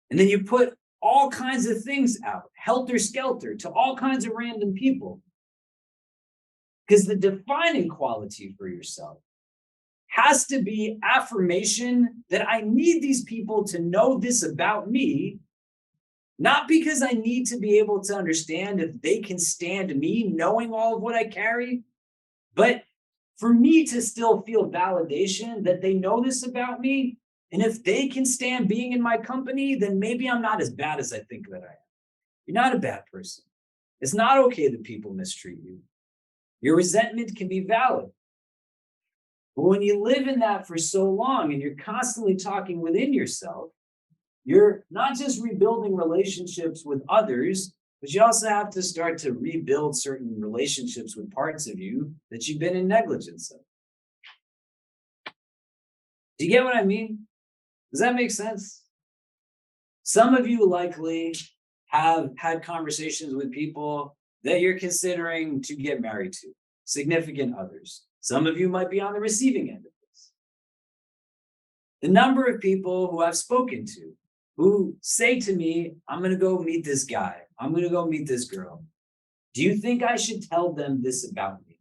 S3: And then you put all kinds of things out, helter-skelter, to all kinds of random people. Because the defining quality for yourself has to be affirmation that I need these people to know this about me, not because I need to be able to understand if they can stand me knowing all of what I carry, but for me to still feel validation that they know this about me. And if they can stand being in my company, then maybe I'm not as bad as I think that I am. You're not a bad person. It's not okay that people mistreat you. Your resentment can be valid. But when you live in that for so long and you're constantly talking within yourself, you're not just rebuilding relationships with others, but you also have to start to rebuild certain relationships with parts of you that you've been in negligence of. Do you get what I mean? Does that make sense? Some of you likely have had conversations with people that you're considering to get married to, significant others. Some of you might be on the receiving end of this. The number of people who I've spoken to who say to me, I'm going to go meet this guy. I'm going to go meet this girl. Do you think I should tell them this about me?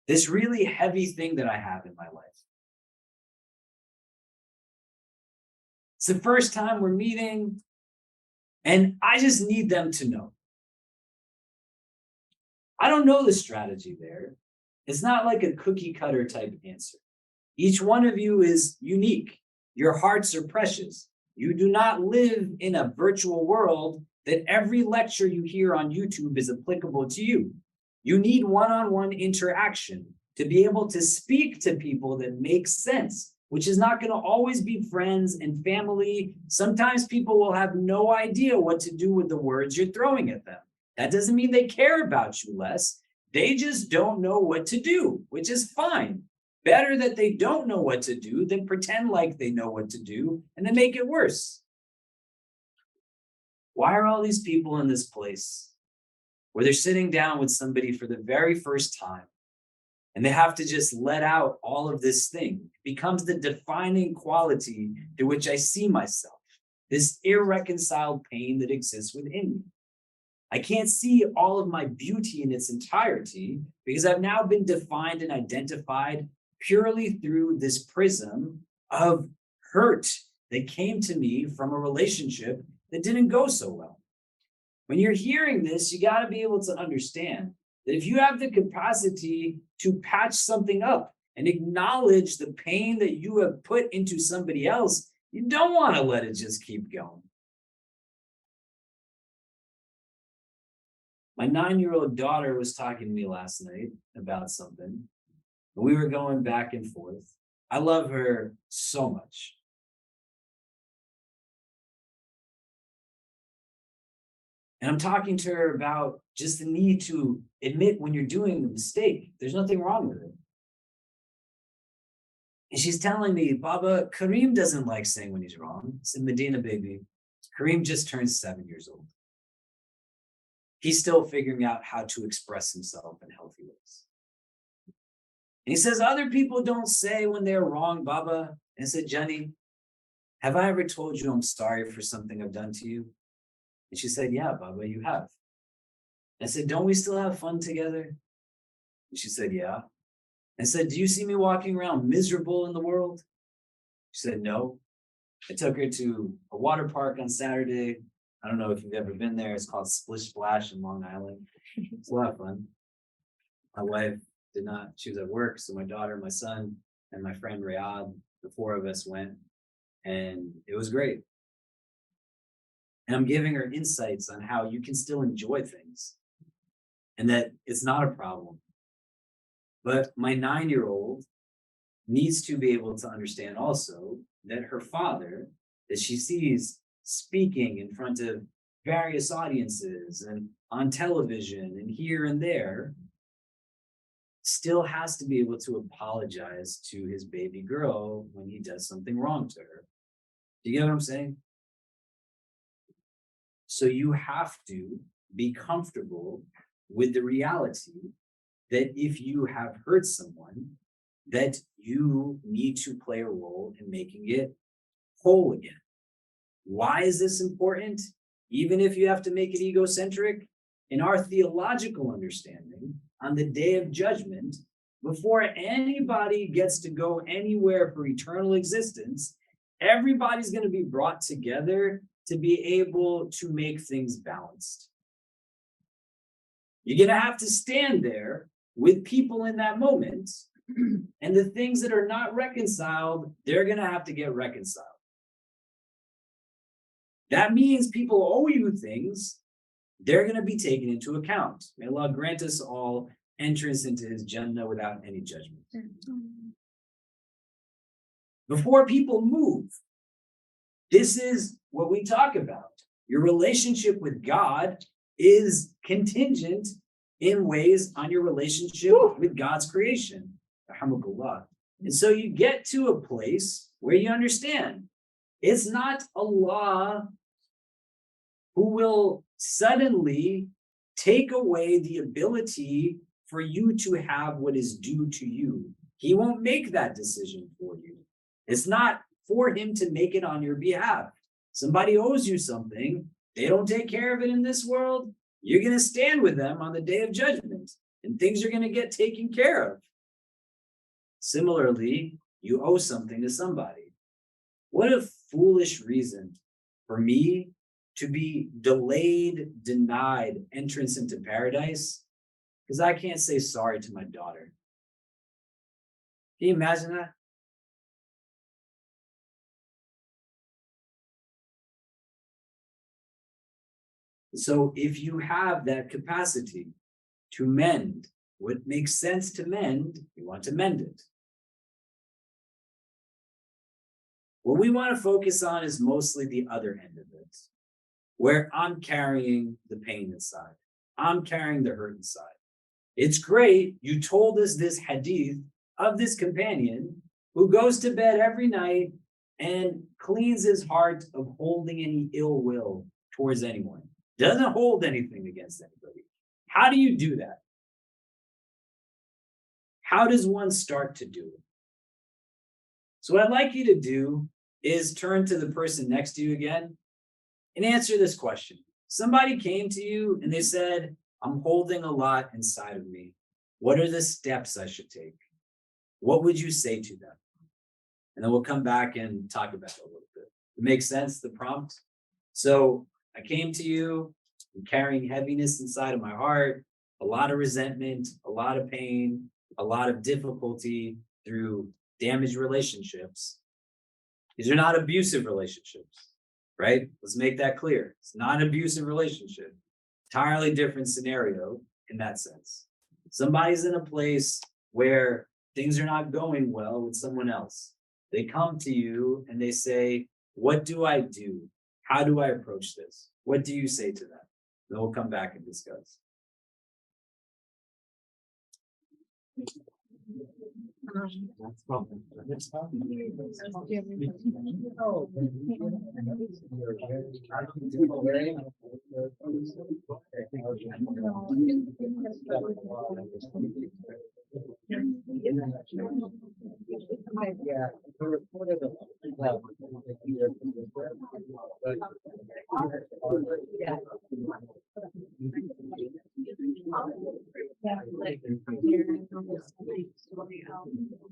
S3: This really heavy thing that I have in my life. It's the first time we're meeting, and I just need them to know. I don't know the strategy there. It's not like a cookie cutter type answer. Each one of you is unique. Your hearts are precious. You do not live in a virtual world that every lecture you hear on YouTube is applicable to you. You need one-on-one interaction to be able to speak to people that make sense, which is not going to always be friends and family. Sometimes people will have no idea what to do with the words you're throwing at them. That doesn't mean they care about you less. They just don't know what to do, which is fine. Better that they don't know what to do than pretend like they know what to do and then make it worse. Why are all these people in this place where they're sitting down with somebody for the very first time and they have to just let out all of this thing? It becomes the defining quality through which I see myself, this irreconciled pain that exists within me. I can't see all of my beauty in its entirety because I've now been defined and identified purely through this prism of hurt that came to me from a relationship that didn't go so well. When you're hearing this, you got to be able to understand that if you have the capacity to patch something up and acknowledge the pain that you have put into somebody else, you don't want to let it just keep going. My 9-year-old daughter was talking to me last night about something. We were going back and forth. I love her so much. And I'm talking to her about just the need to admit when you're doing a mistake. There's nothing wrong with it. And she's telling me, Baba, Kareem doesn't like saying when he's wrong. I said, Medina, baby, Kareem just turned 7 years old. He's still figuring out how to express himself in healthy ways. And he says, other people don't say when they're wrong, Baba. And I said, Jenny, have I ever told you I'm sorry for something I've done to you? And she said, yeah, Baba, you have. And I said, don't we still have fun together? And she said, yeah. And I said, do you see me walking around miserable in the world? She said, no. I took her to a water park on Saturday. I don't know if you've ever been there. It's called Splish Splash in Long Island. It's a lot of fun. My wife did not, she was at work, so my daughter, my son, and my friend Riyadh, the four of us went, and it was great. And I'm giving her insights on how you can still enjoy things and that it's not a problem. But my 9-year-old needs to be able to understand also that her father, that she sees speaking in front of various audiences and on television and here and there, still has to be able to apologize to his baby girl when he does something wrong to her. Do you get what I'm saying? So you have to be comfortable with the reality that if you have hurt someone, that you need to play a role in making it whole again. Why is this important? Even if you have to make it egocentric, in our theological understanding, on the day of judgment, before anybody gets to go anywhere for eternal existence, everybody's going to be brought together to be able to make things balanced. You're going to have to stand there with people in that moment, and the things that are not reconciled, they're going to have to get reconciled. That means people owe you things, they're going to be taken into account. May Allah grant us all entrance into his Jannah without any judgment. Before people move, this is what we talk about. Your relationship with God is contingent in ways on your relationship with God's creation. And so you get to a place where you understand it's not Allah who will suddenly take away the ability for you to have what is due to you. He won't make that decision for you. It's not for him to make it on your behalf. Somebody owes you something, they don't take care of it in this world, you're going to stand with them on the day of judgment, and things are going to get taken care of. Similarly, you owe something to somebody. What a foolish reason for me to be delayed, denied entrance into paradise because I can't say sorry to my daughter. Can you imagine that? So if you have that capacity to mend what makes sense to mend, you want to mend it. What we want to focus on is mostly the other end of it, where I'm carrying the pain inside. I'm carrying the hurt inside. It's great. You told us this hadith of this companion who goes to bed every night and cleans his heart of holding any ill will towards anyone. Doesn't hold anything against anybody. How do you do that? How does one start to do it? So what I'd like you to do is turn to the person next to you again and answer this question. Somebody came to you and they said, I'm holding a lot inside of me. What are the steps I should take? What would you say to them? And then we'll come back and talk about it a little bit. It makes sense, the prompt? So I came to you, I'm carrying heaviness inside of my heart, a lot of resentment, a lot of pain, a lot of difficulty through damaged relationships. These are not abusive relationships, right? Let's make that clear. It's not an abusive relationship. Entirely different scenario in that sense. Somebody's in a place where things are not going well with someone else. They come to you and they say, what do I do? How do I approach this? What do you say to them? Then we'll come back and discuss.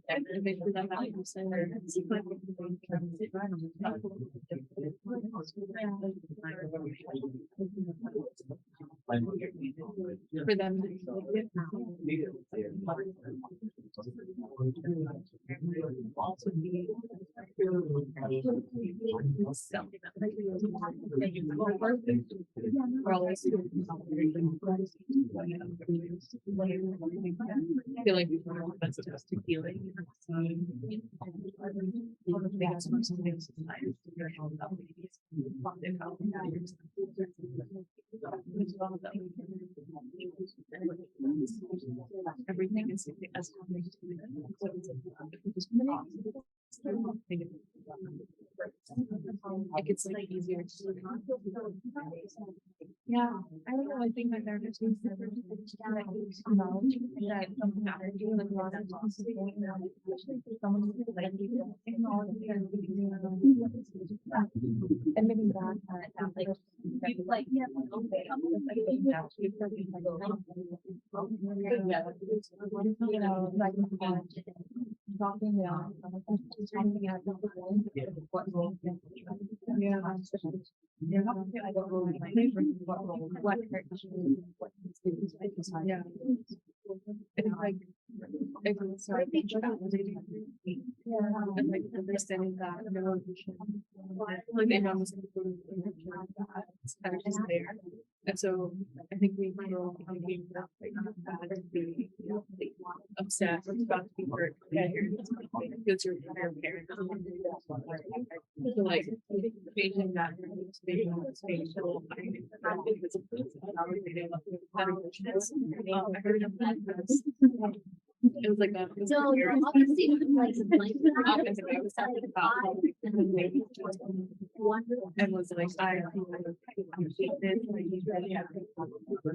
S4: for them that you said, for them also be something feeling that's just to healing. Everything is as like it's like easier to yeah, I don't know. I think my therapist was that something matters to you and a lot of especially for someone who like technology and admitting that like yeah, you know, like talking out what role yeah, I don't really what yeah. It's like it's like and like understanding that like Imam was kind of just there. And so I think we grow up thinking that like bad to be upset or about to be hurt because you're your parent. So like changing that space so I heard of that. It was like a so you're obviously like I was talking about and was like I appreciate this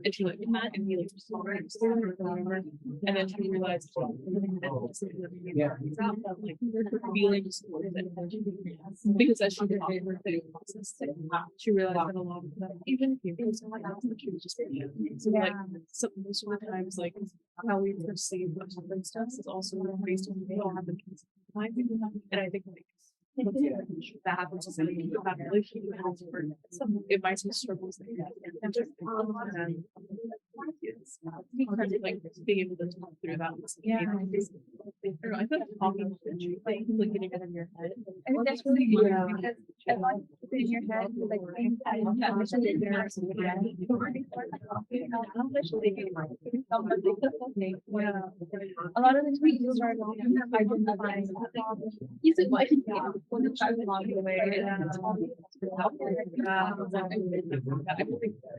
S4: and she like and he like and then she realized like feeling because as she did her process she realized that a lot of that even if you feel someone else that she was just so like so most of the times like how we perceive what happens to us is also based on what happens time. And I think like that happens to somebody who have a relationship with some it might be struggles that you have and just because like being able to talk through that I don't know, I feel like talking like getting it in your head. I think that's really good because a lot of in your head like a lot of the times you start identifying he's a wife when the child along the way and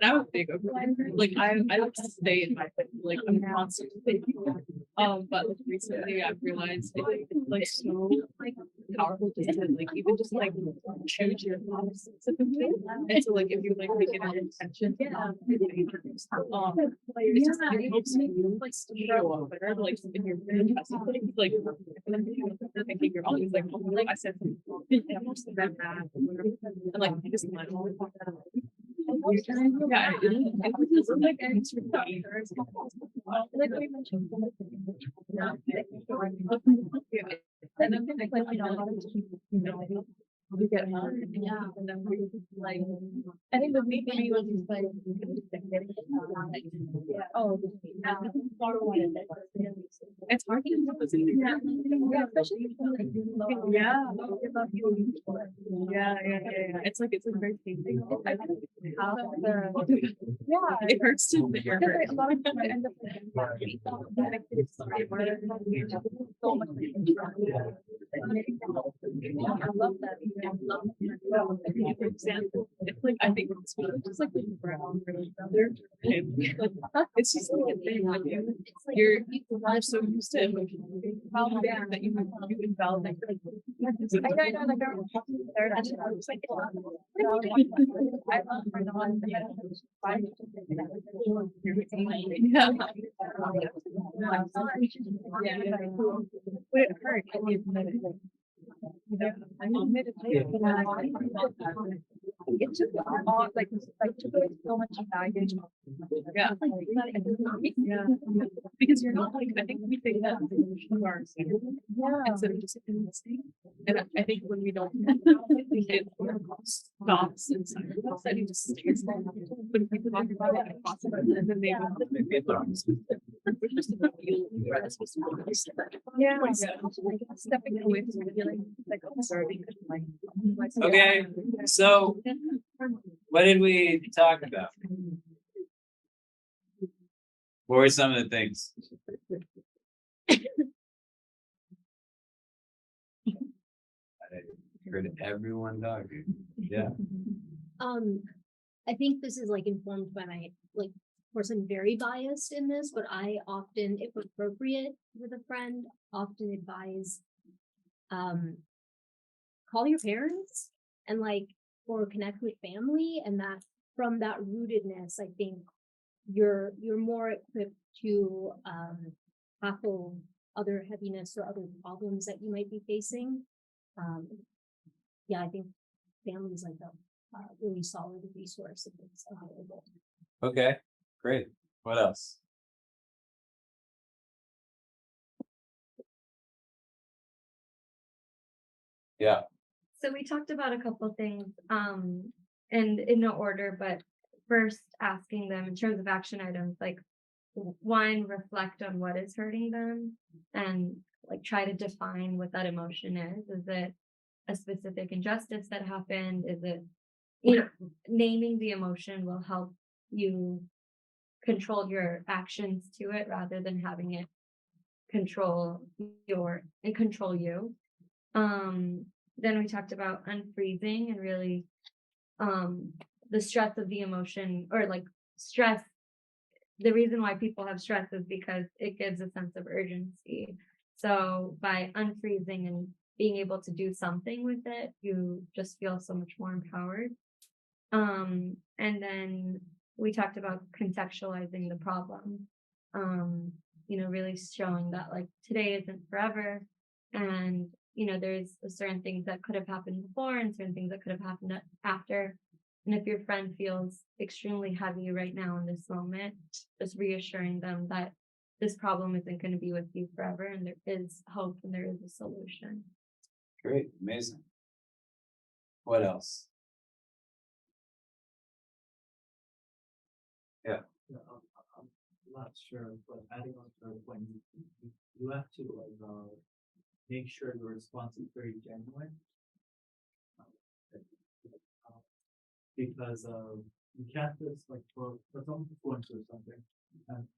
S4: I was big over like I like to stay in my head like I'm constantly thinking but like recently I've realized it's like so like powerful just to like even just like choose your thoughts specifically and so like if you like make it an intention it just it helps you like show up better like in your like thinking you're always like I said something and I'm just that bad and like you just let all yeah, it was like like we mentioned and then like you know you get and then we like I think the main thing was just like it's hard to especially it's like very painful. It hurts to hear a lot of people end up so much I love that. For example, it's like I think it's just like when it's just like a thing like you're so used to how bad that you invalidate like I know like I was like but it hurt I admit it. it took all like took away so much baggage. Yeah. Yeah. Because you're not like, I think we think that we are instead of just listening. And I think when we don't, it stops inside of us and it just stays there. When people talk about it and talk about it, and then they we're just about you. Yeah. Stepping away from feeling like, oh, sorry.
S3: Okay, so what did we talk about? What were some of the things? I heard everyone talking. Yeah.
S8: I think this is like informed by my, like, of course, I'm very biased in this, but I often, if appropriate with a friend, often advise, call your parents and like, or connect with family, and that from that rootedness, I think you're more equipped to tackle other heaviness or other problems that you might be facing. Yeah, I think family is like a really solid resource if it's available.
S3: Okay, great. What else? Yeah.
S9: So we talked about a couple of things, and in no order, but first asking them in terms of action items, like one, reflect on what is hurting them and like try to define what that emotion is. Is it a specific injustice that happened? Is it, naming the emotion will help you control your actions to it rather than having it control you. Then we talked about unfreezing and really the stress of the emotion, or like stress. The reason why people have stress is because it gives a sense of urgency. So by unfreezing and being able to do something with it, you just feel so much more empowered. And then we talked about contextualizing the problem. Really showing that like today isn't forever, and there's certain things that could have happened before and certain things that could have happened after. And if your friend feels extremely heavy right now in this moment, just reassuring them that this problem isn't going to be with you forever, and there is hope and there is a solution.
S3: Great, amazing. What else? Yeah.
S6: I'm not sure, but adding on to her point, you have to like make sure the response is very genuine. Because you can't just like for someone to go into something and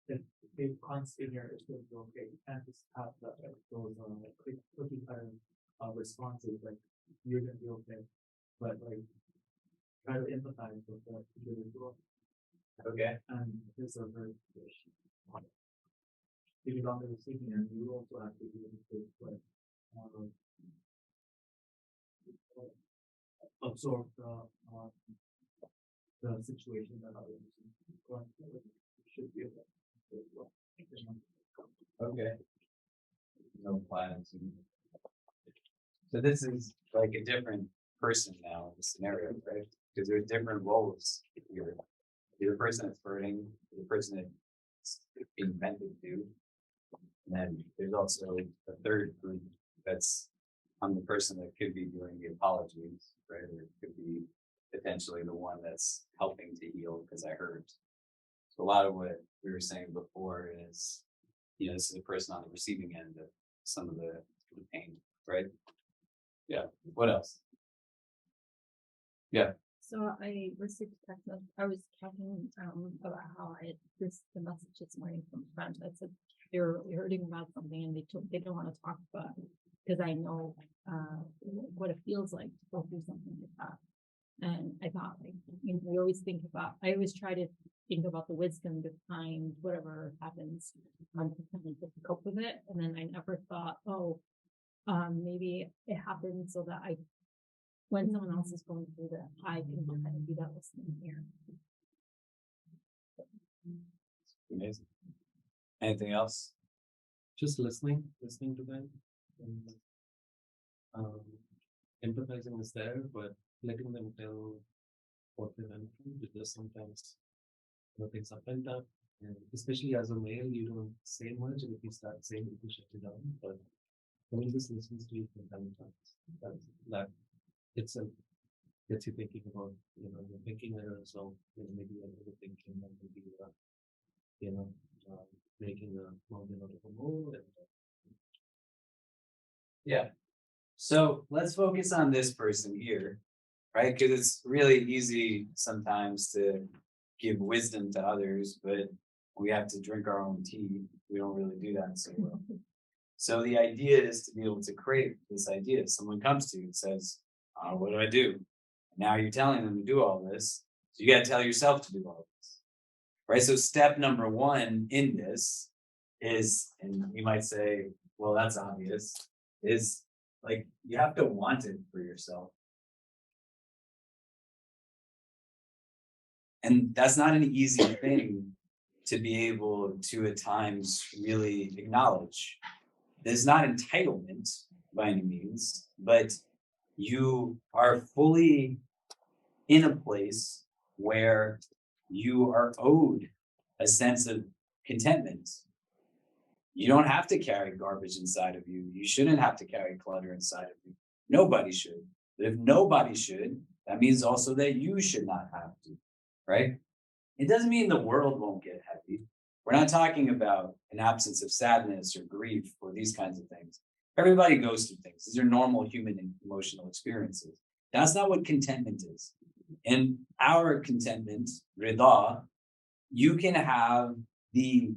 S6: if they can't stay here, it's going to be okay. You can't just have that those quick cookie cutter responses like you're gonna be okay. But like try to empathize with the individual.
S3: Okay.
S6: And his or her situation. If you're on the receiving end, you also have to be able to like absorb the situation that others are going through. Should be able to as well.
S3: Okay. No plans. So this is like a different person now in the scenario, right? Because there's different roles here. You're the person that's hurting, the person that's being vented to. And then there's also a third group that's I'm the person that could be doing the apologies, right? Or it could be potentially the one that's helping to heal because I hurt. So a lot of what we were saying before is, this is a person on the receiving end of some of the pain, right? Yeah. What else? Yeah.
S10: So I received a text message. I was talking about how the message this morning from a friend that said they're really hurting about something and they don't want to talk about it because I know what it feels like to go through something like that. And I thought, like, we always I always try to think about the wisdom behind whatever happens to cope with it. And then I never thought, maybe it happened so that when someone else is going through that, I can kind of be that listening here.
S3: Amazing. Anything else?
S11: Just listening to them. And, empathizing is there, but letting them tell what they went through, because sometimes things are pent up, and especially as a male, you don't say much, and if you start saying, people shut you down. But when this listens to you from time to time, that itself gets you thinking about, you're thinking errors, so maybe you're overthinking, and maybe you're, you know, making a mountain out of a mole. And,
S3: Yeah. So let's focus on this person here, right? Because it's really easy sometimes to give wisdom to others, but we have to drink our own tea. We don't really do that so well. So the idea is to be able to create this idea. Someone comes to you and says, what do I do? Now you're telling them to do all this. So you got to tell yourself to do all this, right? So step number one in this is, and you might say, well, that's obvious, is like you have to want it for yourself. And that's not an easy thing to be able to at times really acknowledge. There's not entitlement by any means, but you are fully in a place where you are owed a sense of contentment. You don't have to carry garbage inside of you. You shouldn't have to carry clutter inside of you. Nobody should. But if nobody should, that means also that you should not have to, right? It doesn't mean the world won't get heavy. We're not talking about an absence of sadness or grief or these kinds of things. Everybody goes through things. These are normal human and emotional experiences. That's not what contentment is. In our contentment, rida, you can have the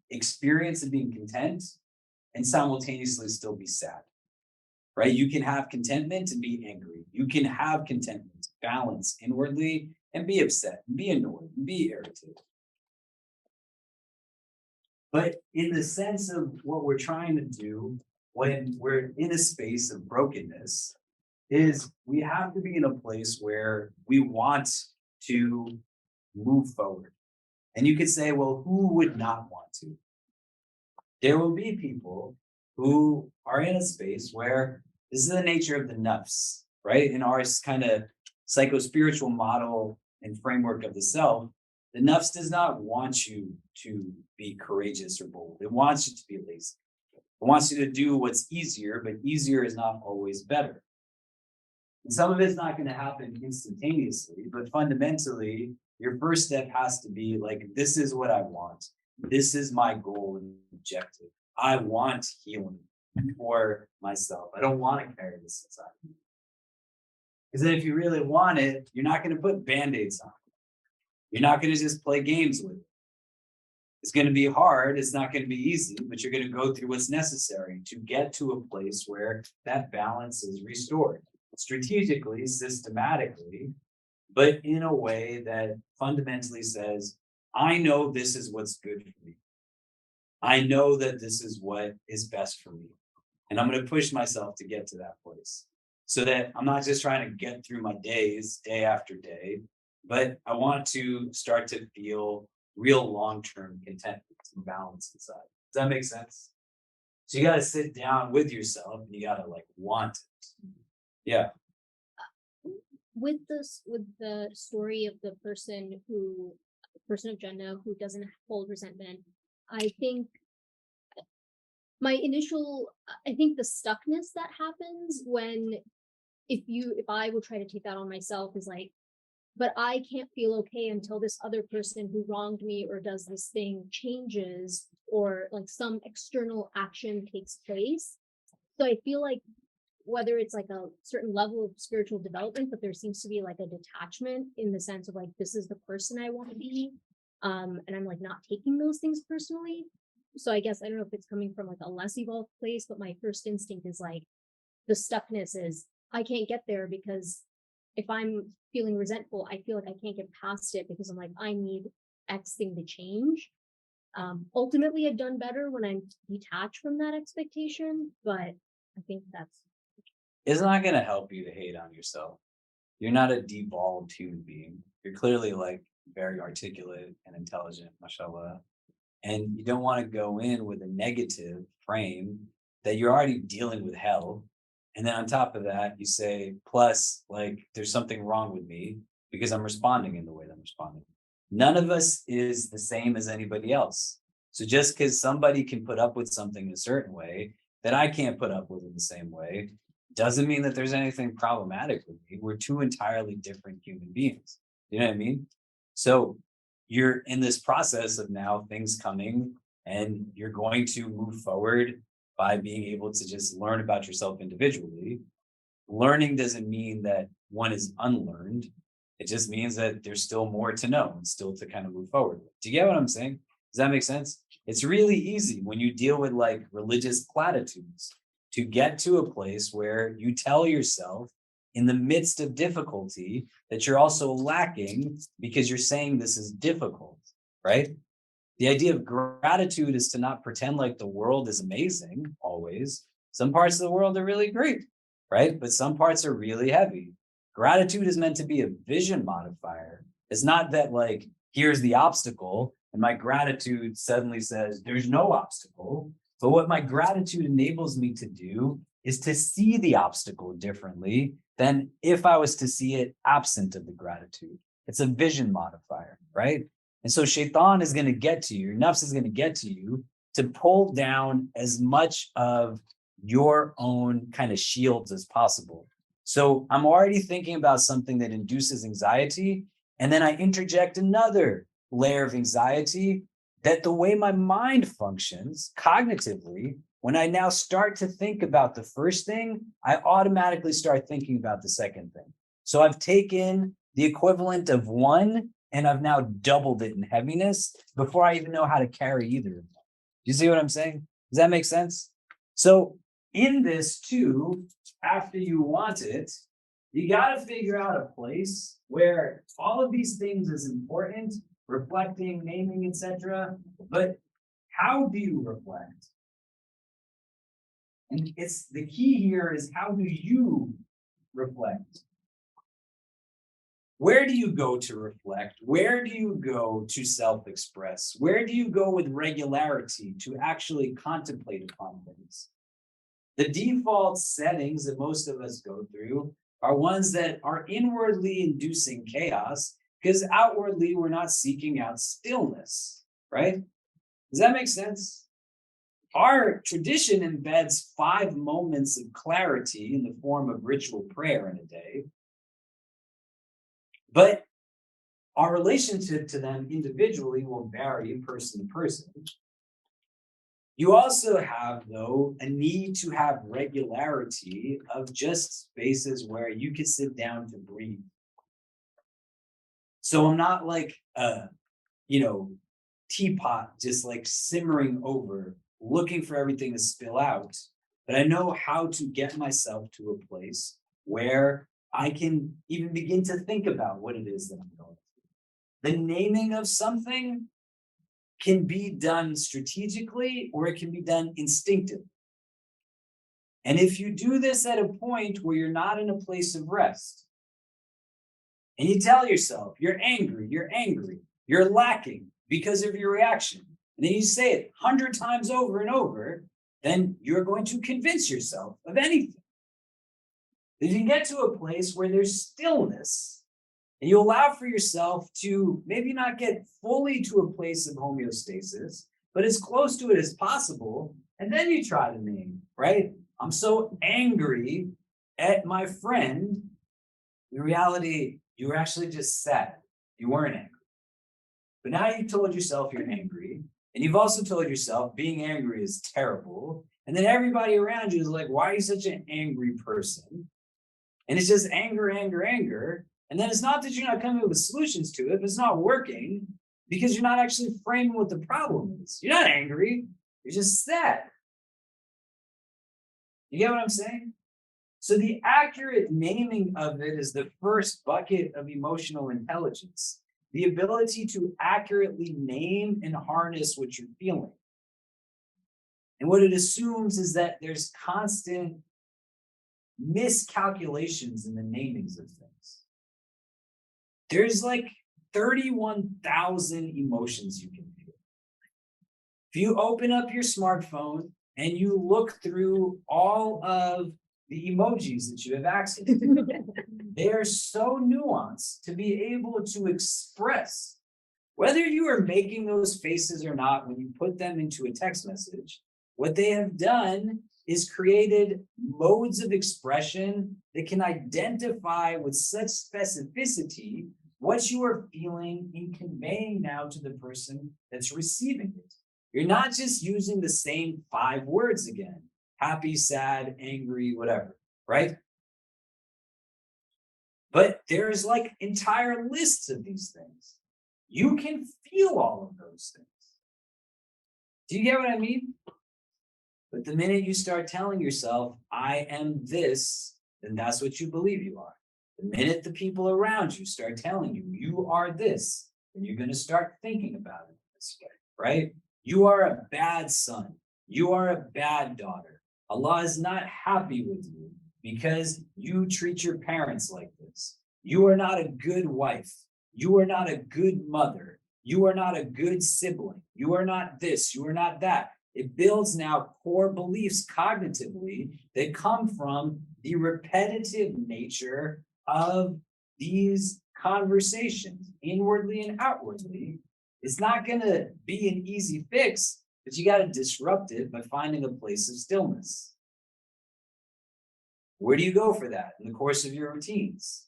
S3: experience of being content and simultaneously still be sad, right? You can have contentment and be angry. You can have contentment, balance inwardly, and be upset, and be annoyed, and be irritated. But in the sense of what we're trying to do when we're in a space of brokenness is we have to be in a place where we want to move forward. And you could say, well, who would not want to? There will be people who are in a space where this is the nature of the nafs, right? In our kind of psycho-spiritual model and framework of the self, the nafs does not want you to be courageous or bold. It wants you to be lazy. It wants you to do what's easier, but easier is not always better. And some of it's not going to happen instantaneously, but fundamentally, your first step has to be like, this is what I want. This is my goal and objective. I want healing for myself. I don't want to carry this inside. Because then if you really want it, you're not going to put Band-Aids on. You're not going to just play games with it. It's going to be hard. It's not going to be easy, but you're going to go through what's necessary to get to a place where that balance is restored. Strategically, systematically, but in a way that fundamentally says, I know this is what's good for me. I know that this is what is best for me. And I'm going to push myself to get to that place so that I'm not just trying to get through my days, day after day, but I want to start to feel real long-term contentment and balance inside. Does that make sense? So you got to sit down with yourself and you got to like want it. Yeah.
S8: With the story of the person of Jannah who doesn't hold resentment, I think the stuckness that happens when if I would try to take that on myself is like, but I can't feel okay until this other person who wronged me or does this thing changes or like some external action takes place. So I feel like whether it's like a certain level of spiritual development, but there seems to be like a detachment in the sense of like, this is the person I want to be. And I'm like not taking those things personally. So I guess I don't know if it's coming from like a less evolved place, but my first instinct is like the stuckness is I can't get there because if I'm feeling resentful, I feel like I can't get past it because I'm like, I need X thing to change. Ultimately, I've done better when I'm detached from that expectation, but I think
S3: it's not going to help you to hate on yourself. You're not a devolved human being. You're clearly like very articulate and intelligent, mashallah. And you don't want to go in with a negative frame that you're already dealing with hell. And then on top of that, you say, plus, like, there's something wrong with me because I'm responding in the way that I'm responding. None of us is the same as anybody else. So just because somebody can put up with something in a certain way that I can't put up with in the same way, doesn't mean that there's anything problematic with me. We're two entirely different human beings. You know what I mean? So you're in this process of now things coming, and you're going to move forward by being able to just learn about yourself individually. Learning doesn't mean that one is unlearned. It just means that there's still more to know and still to kind of move forward. Do you get what I'm saying? Does that make sense? It's really easy when you deal with like religious platitudes to get to a place where you tell yourself in the midst of difficulty that you're also lacking because you're saying this is difficult, right? The idea of gratitude is to not pretend like the world is amazing always. Some parts of the world are really great, right? But some parts are really heavy. Gratitude is meant to be a vision modifier. It's not that like, here's the obstacle and my gratitude suddenly says there's no obstacle. But what my gratitude enables me to do is to see the obstacle differently than if I was to see it absent of the gratitude. It's a vision modifier, right? And so shaitan is going to get to you, your nafs is going to get to you to pull down as much of your own kind of shields as possible. So I'm already thinking about something that induces anxiety, and then I interject another layer of anxiety that the way my mind functions cognitively, when I now start to think about the first thing, I automatically start thinking about the second thing. So I've taken the equivalent of one and I've now doubled it in heaviness before I even know how to carry either of them. You see what I'm saying? Does that make sense? So in this too, after you want it, you got to figure out a place where all of these things is important, reflecting, naming, etc. But how do you reflect? And it's the key here is how do you reflect? Where do you go to reflect? Where do you go to self-express? Where do you go with regularity to actually contemplate upon things? The default settings that most of us go through are ones that are inwardly inducing chaos because outwardly we're not seeking out stillness, right? Does that make sense? Our tradition embeds 5 moments of clarity in the form of ritual prayer in a day. But our relationship to them individually will vary person to person. You also have, though, a need to have regularity of just spaces where you can sit down to breathe. So I'm not like a, teapot just like simmering over, looking for everything to spill out. But I know how to get myself to a place where I can even begin to think about what it is that I'm going through. The naming of something can be done strategically or it can be done instinctively. And if you do this at a point where you're not in a place of rest, and you tell yourself you're angry, you're lacking because of your reaction, and then you say it 100 times over and over, then you're going to convince yourself of anything. If you get to a place where there's stillness, and you allow for yourself to maybe not get fully to a place of homeostasis, but as close to it as possible, and then you try to name, right? I'm so angry at my friend. In reality, you were actually just sad. You weren't angry. But now you've told yourself you're angry, and you've also told yourself being angry is terrible. And then everybody around you is like, why are you such an angry person? And it's just anger. And then it's not that you're not coming up with solutions to it, but it's not working because you're not actually framing what the problem is. You're not angry, you're just sad. You get what I'm saying? So the accurate naming of it is the first bucket of emotional intelligence, the ability to accurately name and harness what you're feeling. And what it assumes is that there's constant miscalculations in the namings of things. There's like 31,000 emotions you can feel. If you open up your smartphone and you look through all of the emojis that you have access to. They are so nuanced to be able to express, whether you are making those faces or not when you put them into a text message. What they have done is created modes of expression that can identify with such specificity what you are feeling in conveying now to the person that's receiving it. You're not just using the same 5 words again: happy, sad, angry, whatever, right? But there's like entire lists of these things. You can feel all of those things. Do you get what I mean? But the minute you start telling yourself, I am this, then that's what you believe you are. The minute the people around you start telling you, you are this, then you're going to start thinking about it this way, right? You are a bad son. You are a bad daughter. Allah is not happy with you because you treat your parents like this. You are not a good wife. You are not a good mother. You are not a good sibling. You are not this. You are not that. It builds now core beliefs cognitively that come from the repetitive nature of these conversations, inwardly and outwardly. It's not going to be an easy fix, but you got to disrupt it by finding a place of stillness. Where do you go for that in the course of your routines?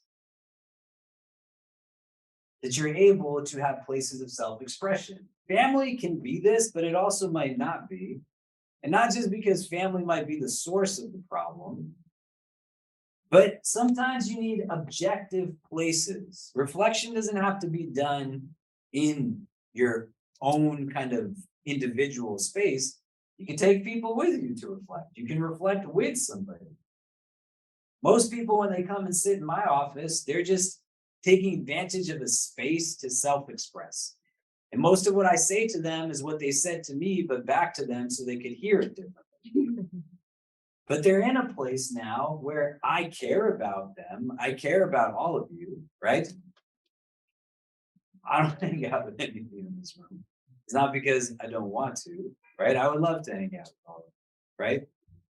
S3: That you're able to have places of self-expression. Family can be this, but it also might not be. And not just because family might be the source of the problem, but sometimes you need objective places. Reflection doesn't have to be done in your own kind of individual space. You can take people with you to reflect. You can reflect with somebody. Most people, when they come and sit in my office, they're just taking advantage of a space to self-express. And most of what I say to them is what they said to me, but back to them so they could hear it differently. But they're in a place now where I care about them. I care about all of you, right? I don't hang out with anybody in this room. It's not because I don't want to, right? I would love to hang out with all of you, right?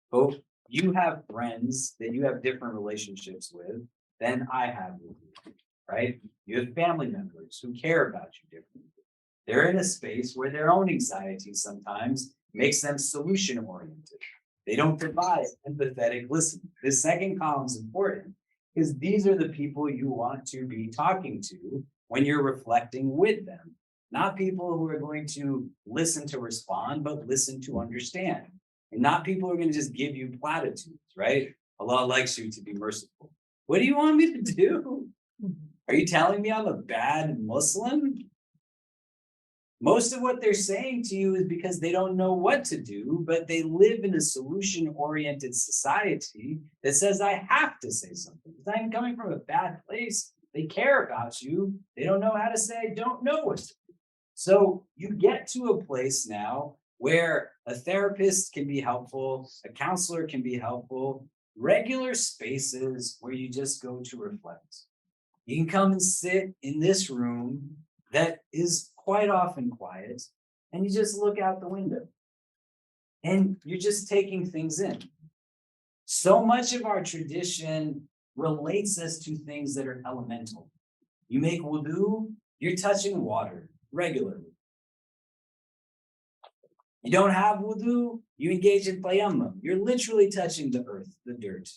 S3: But you have friends that you have different relationships with than I have with you, right? You have family members who care about you differently. They're in a space where their own anxiety sometimes makes them solution-oriented. They don't provide empathetic listening. This second column is important because these are the people you want to be talking to when you're reflecting with them, not people who are going to listen to respond, but listen to understand. And not people who are going to just give you platitudes, right? Allah likes you to be merciful. What do you want me to do? Are you telling me I'm a bad Muslim? Most of what they're saying to you is because they don't know what to do, but they live in a solution-oriented society that says, I have to say something. It's not even coming from a bad place. They care about you. They don't know how to say, I don't know what to do. So you get to a place now where a therapist can be helpful, a counselor can be helpful, regular spaces where you just go to reflect. You can come and sit in this room that is quite often quiet, and you just look out the window. And you're just taking things in. So much of our tradition relates us to things that are elemental. You make wudu, you're touching water regularly. You don't have wudu, you engage in tayammum. You're literally touching the earth, the dirt.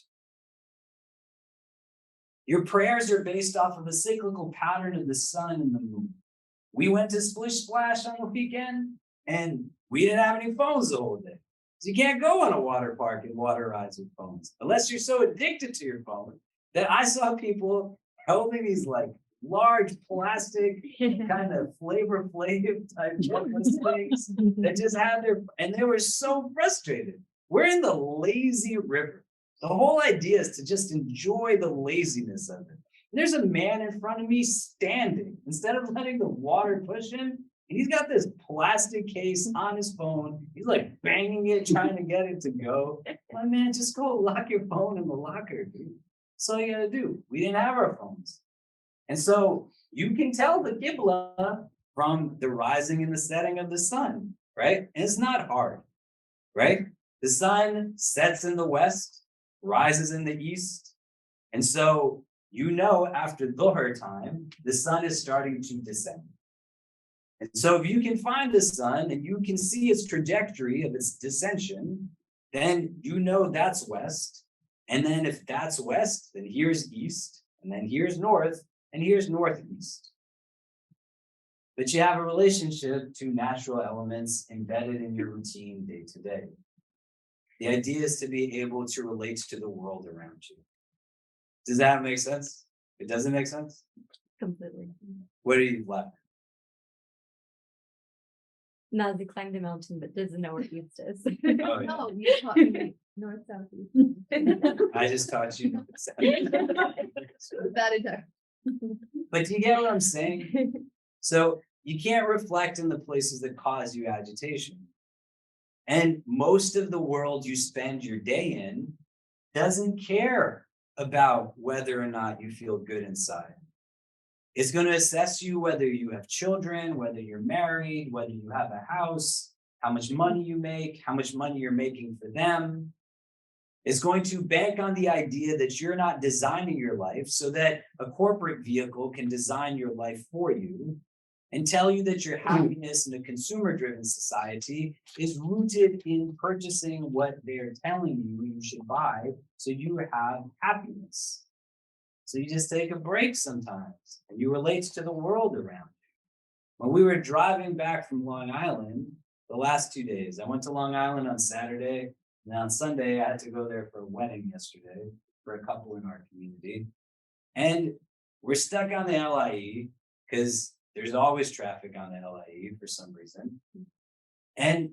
S3: Your prayers are based off of a cyclical pattern of the sun and the moon. We went to Splish Splash on the weekend, and we didn't have any phones the whole day. So you can't go on a water park and water rides with phones, unless you're so addicted to your phone that I saw people holding these like large plastic kind of Flavor Flav type things that just had their, and they were so frustrated. We're in the lazy river. The whole idea is to just enjoy the laziness of it. There's a man in front of me standing, instead of letting the water push him, and he's got this plastic case on his phone. He's like banging it, trying to get it to go. My man, just go lock your phone in the locker, dude. That's all you gotta do. We didn't have our phones. And so you can tell the Qibla from the rising and the setting of the sun, right? And it's not hard, right? The sun sets in the west. rises in the east. And so, after Dhuhr time, the sun is starting to descend. And so if you can find the sun and you can see its trajectory of its descension, then that's west. And then if that's west, then here's east, and then here's north, and here's northeast. But you have a relationship to natural elements embedded in your routine day to day. The idea is to be able to relate to the world around you. Does that make sense? It doesn't make sense?
S9: Completely.
S3: What are you left?
S9: Nazi climbed the mountain but doesn't know where east is.
S3: Oh, yeah.
S8: No, you taught me north, south, east.
S3: I just taught you.
S8: That is our.
S3: But do you get what I'm saying? So you can't reflect in the places that cause you agitation. And most of the world you spend your day in doesn't care about whether or not you feel good inside. It's going to assess you whether you have children, whether you're married, whether you have a house, how much money you make, how much money you're making for them. It's going to bank on the idea that you're not designing your life so that a corporate vehicle can design your life for you and tell you that your happiness in a consumer-driven society is rooted in purchasing what they're telling you should buy so you have happiness. So you just take a break sometimes and you relate to the world around you. When we were driving back from Long Island the last 2 days, I went to Long Island on Saturday, and on Sunday I had to go there for a wedding yesterday for a couple in our community. And we're stuck on the LIE because there's always traffic on the LIE for some reason. And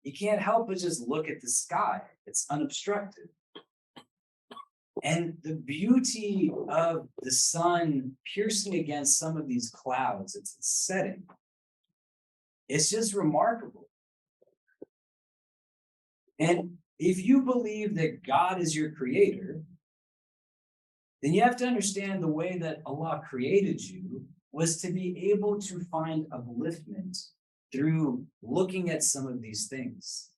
S3: you can't help but just look at the sky. It's unobstructed. And the beauty of the sun piercing against some of these clouds, it's setting. It's just remarkable. And if you believe that God is your creator, then you have to understand the way that Allah created you was to be able to find upliftment through looking at some of these things.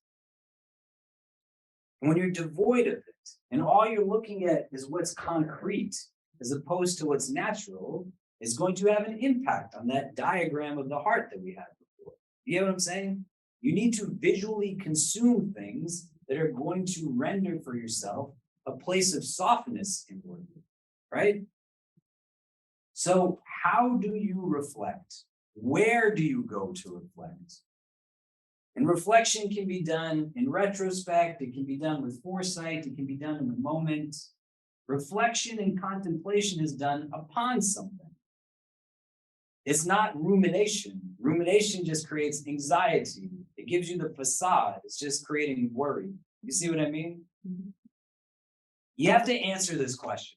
S3: When you're devoid of it, and all you're looking at is what's concrete, as opposed to what's natural, is going to have an impact on that diagram of the heart that we had before. You know what I'm saying? You need to visually consume things that are going to render for yourself a place of softness inwardly, right? So how do you reflect? Where do you go to reflect? And reflection can be done in retrospect, it can be done with foresight, it can be done in the moment. Reflection and contemplation is done upon something. It's not rumination. Rumination just creates anxiety. It gives you the facade. It's just creating worry. You see what I mean? Mm-hmm. You have to answer this question.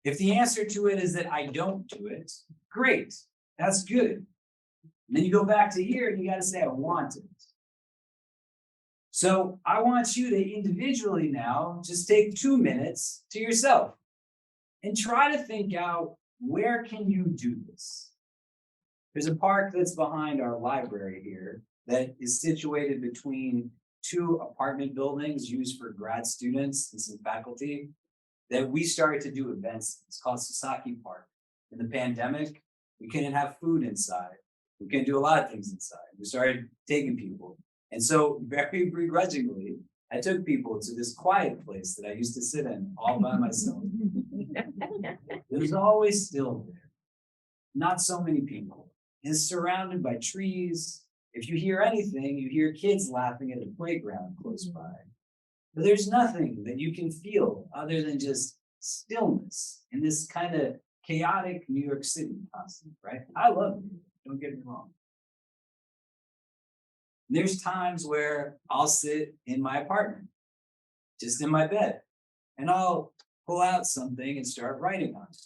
S3: If the answer to it is that I don't do it, great, that's good. And then you go back to here and you got to say, I want it. So I want you to individually now just take 2 minutes to yourself and try to think out, where can you do this? There's a park that's behind our library here that is situated between 2 apartment buildings used for grad students and some faculty that we started to do events in. It's called Sasaki Park. In the pandemic, we couldn't have food inside. We couldn't do a lot of things inside. We started taking people. And so very begrudgingly, I took people to this quiet place that I used to sit in all by myself. It was always still there. Not so many people. It's surrounded by trees. If you hear anything, you hear kids laughing at a playground close by. But there's nothing that you can feel other than just stillness in this kind of chaotic New York City constant, right? I love New York, don't get me wrong. There's times where I'll sit in my apartment, just in my bed, and I'll pull out something and start writing on it.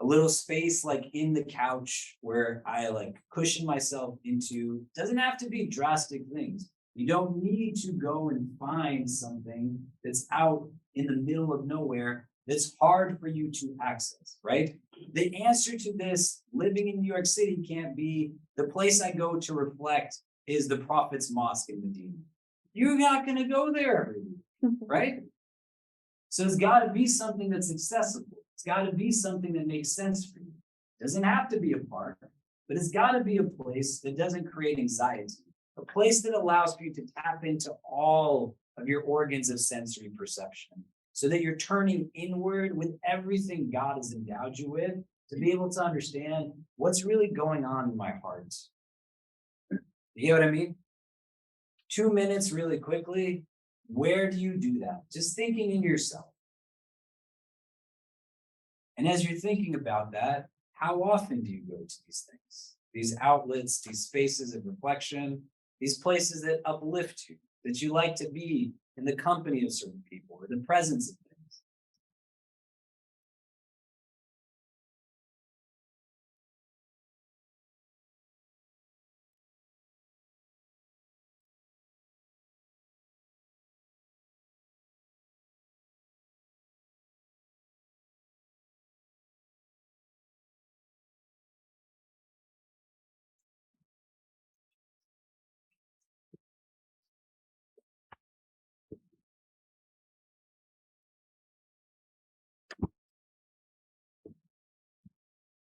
S3: A little space like in the couch where I like cushion myself into, doesn't have to be drastic things. You don't need to go and find something that's out in the middle of nowhere that's hard for you to access, right? The answer to this, living in New York City, can't be the place I go to reflect is the Prophet's Mosque in Medina. you're not going to go there every week, right? So it's got to be something that's accessible. It's got to be something that makes sense for you. It doesn't have to be a park, but it's got to be a place that doesn't create anxiety, a place that allows for you to tap into all of your organs of sensory perception so that you're turning inward with everything God has endowed you with to be able to understand what's really going on in my heart. You get what I mean? 2 minutes really quickly. Where do you do that? Just thinking in yourself. And as you're thinking about that, how often do you go to these things? These outlets, these spaces of reflection, these places that uplift you, that you like to be in the company of certain people or the presence of things.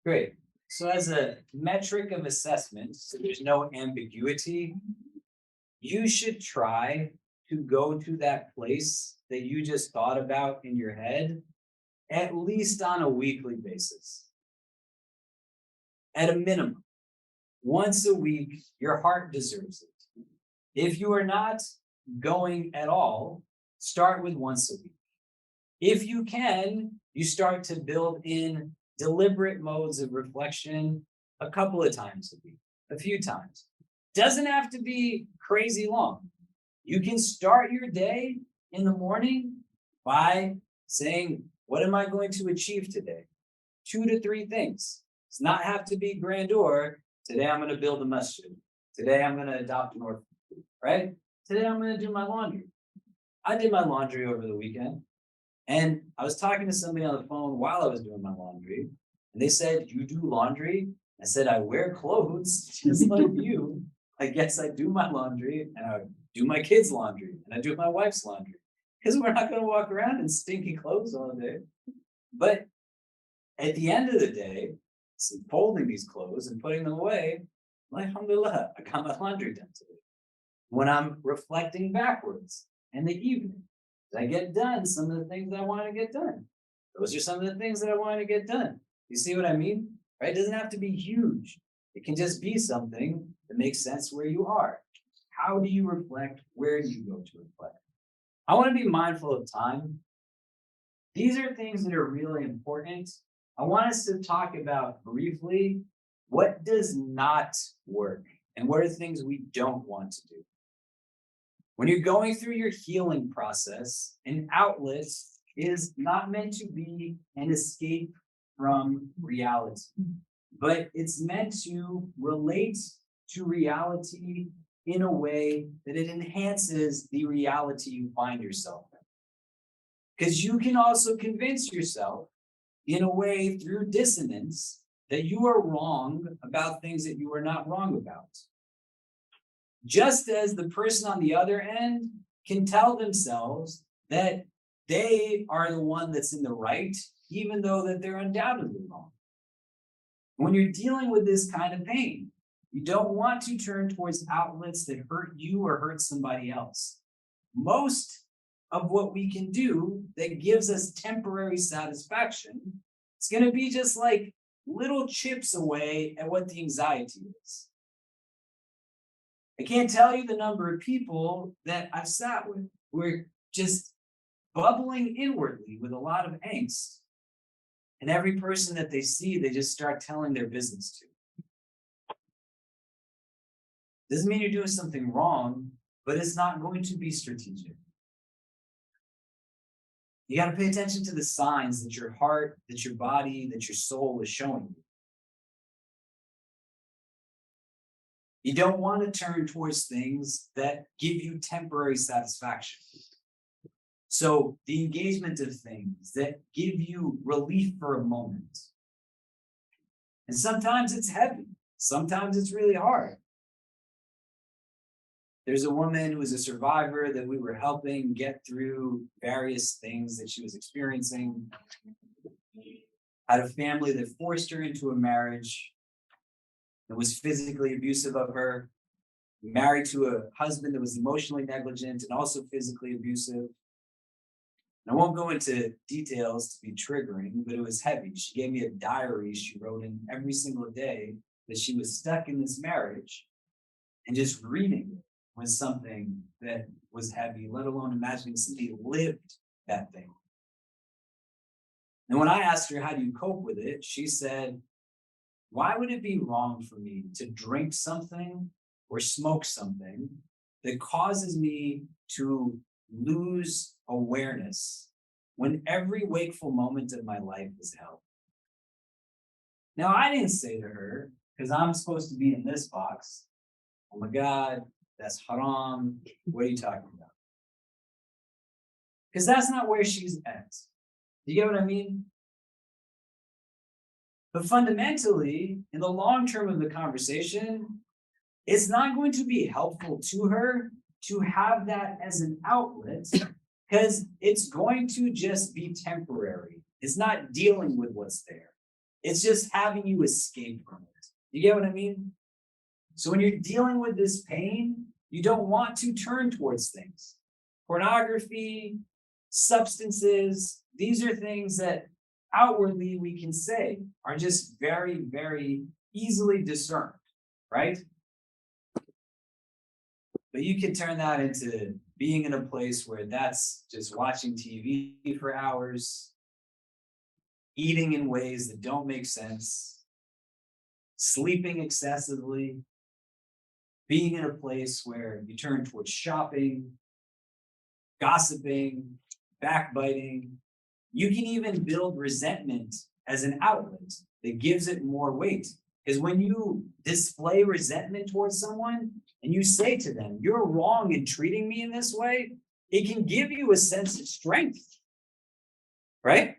S3: Great. So as a metric of assessment, so there's no ambiguity, you should try to go to that place that you just thought about in your head at least on a weekly basis. At a minimum, once a week, your heart deserves it. If you are not going at all, start with once a week. If you can, you start to build in deliberate modes of reflection a couple of times a week, a few times. Doesn't have to be crazy long. You can start your day in the morning by saying, what am I going to achieve today? 2 to 3 things. It's not have to be grandeur. Today I'm going to build a masjid. Today I'm going to adopt an orphan, right? Today I'm going to do my laundry. I did my laundry over the weekend. And I was talking to somebody on the phone while I was doing my laundry. And they said, you do laundry? I said, I wear clothes just like you. I guess I do my laundry and I do my kids' laundry and I do my wife's laundry. Because we're not going to walk around in stinky clothes all day. But at the end of the day, folding these clothes and putting them away, alhamdulillah, I got my laundry done today. When I'm reflecting backwards in the evening, did I get done some of the things I want to get done? Those are some of the things that I want to get done. You see what I mean? Right? It doesn't have to be huge. It can just be something that makes sense where you are. How do you reflect? Where do you go to reflect? I want to be mindful of time. These are things that are really important. I want us to talk about briefly what does not work and what are things we don't want to do. When you're going through your healing process, an outlet is not meant to be an escape from reality, but it's meant to relate to reality in a way that it enhances the reality you find yourself in. Because you can also convince yourself in a way through dissonance that you are wrong about things that you are not wrong about. Just as the person on the other end can tell themselves that they are the one that's in the right, even though that they're undoubtedly wrong. When you're dealing with this kind of pain, you don't want to turn towards outlets that hurt you or hurt somebody else. Most of what we can do that gives us temporary satisfaction, it's going to be just like little chips away at what the anxiety is. I can't tell you the number of people that I've sat with who are just bubbling inwardly with a lot of angst. And every person that they see, they just start telling their business to. Doesn't mean you're doing something wrong, but it's not going to be strategic. You got to pay attention to the signs that your heart, that your body, that your soul is showing you. You don't want to turn towards things that give you temporary satisfaction. So the engagement of things that give you relief for a moment. And sometimes it's heavy. Sometimes it's really hard. There's a woman who was a survivor that we were helping get through various things that she was experiencing. Had a family that forced her into a marriage that was physically abusive of her, married to a husband that was emotionally negligent and also physically abusive. And I won't go into details to be triggering, but it was heavy. She gave me a diary she wrote in every single day that she was stuck in this marriage, and just reading it was something that was heavy, let alone imagining somebody lived that thing. And when I asked her, how do you cope with it? She said, why would it be wrong for me to drink something or smoke something that causes me to lose awareness when every wakeful moment of my life is hell? Now, I didn't say to her, because I'm supposed to be in this box, oh my God, that's haram. What are you talking about? Because that's not where she's at. Do you get what I mean? But fundamentally, in the long term of the conversation, it's not going to be helpful to her to have that as an outlet, because it's going to just be temporary. It's not dealing with what's there. It's just having you escape from it. You get what I mean? So when you're dealing with this pain, you don't want to turn towards things. Pornography, substances, these are things that outwardly we can say are just very, very easily discerned, right? But you can turn that into being in a place where that's just watching TV for hours, eating in ways that don't make sense, sleeping excessively, being in a place where you turn towards shopping, gossiping, backbiting. You can even build resentment as an outlet that gives it more weight. Because when you display resentment towards someone and you say to them, you're wrong in treating me in this way, it can give you a sense of strength, right?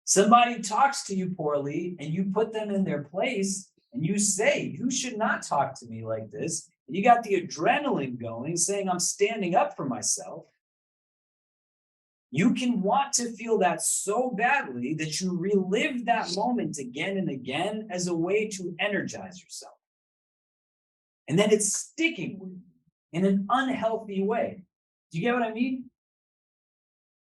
S3: Somebody talks to you poorly and you put them in their place and you say, you should not talk to me like this. And you got the adrenaline going, saying, I'm standing up for myself. You can want to feel that so badly that you relive that moment again and again as a way to energize yourself. And then it's sticking with you in an unhealthy way. Do you get what I mean?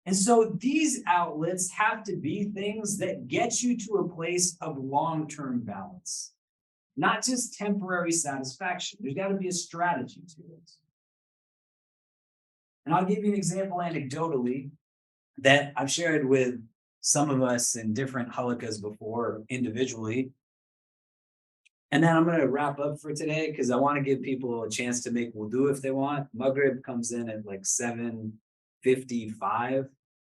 S3: And so these outlets have to be things that get you to a place of long-term balance, not just temporary satisfaction. There's got to be a strategy to it. And I'll give you an example anecdotally that I've shared with some of us in different halakas before individually. And then I'm going to wrap up for today because I want to give people a chance to make wudu if they want. Maghrib comes in at like 7:55.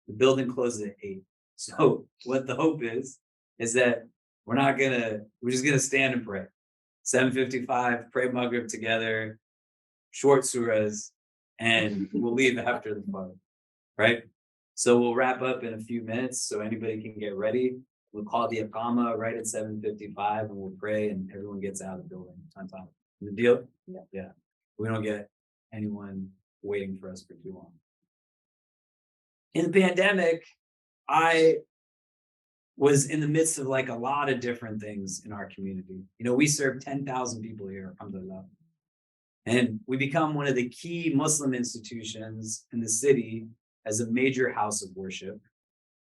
S3: The building closes at 8. So what the hope is that we're just going to stand and pray. 7:55, pray Maghrib together, short surahs, and we'll leave after the fun, right? So we'll wrap up in a few minutes so anybody can get ready. We'll call the Iqama right at 7:55 and we'll pray and everyone gets out of the building on time. The deal? Yeah. We don't get anyone waiting for us for too long. In the pandemic, I was in the midst of like a lot of different things in our community. You know, we serve 10,000 people here, alhamdulillah. And we become one of the key Muslim institutions in the city as a major house of worship.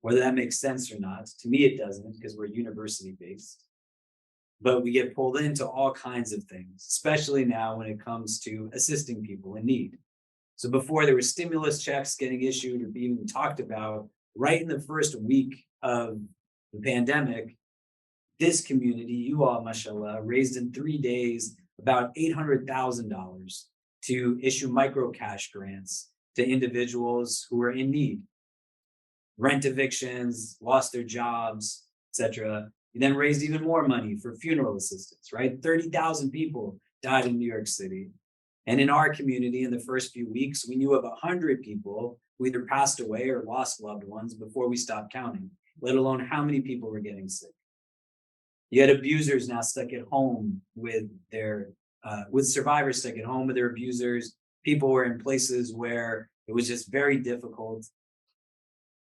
S3: Whether that makes sense or not, to me it doesn't because we're university-based. But we get pulled into all kinds of things, especially now when it comes to assisting people in need. So before there were stimulus checks getting issued or being talked about, right in the first week of the pandemic, this community, you all, mashallah, raised in 3 days about $800,000 to issue micro cash grants to individuals who are in need. Rent evictions, lost their jobs, etc. You then raised even more money for funeral assistance, right? 30,000 people died in New York City. And in our community, in the first few weeks, we knew of 100 people who either passed away or lost loved ones before we stopped counting, let alone how many people were getting sick. You had abusers now stuck at home with their with survivors stuck at home with their abusers. People were in places where it was just very difficult.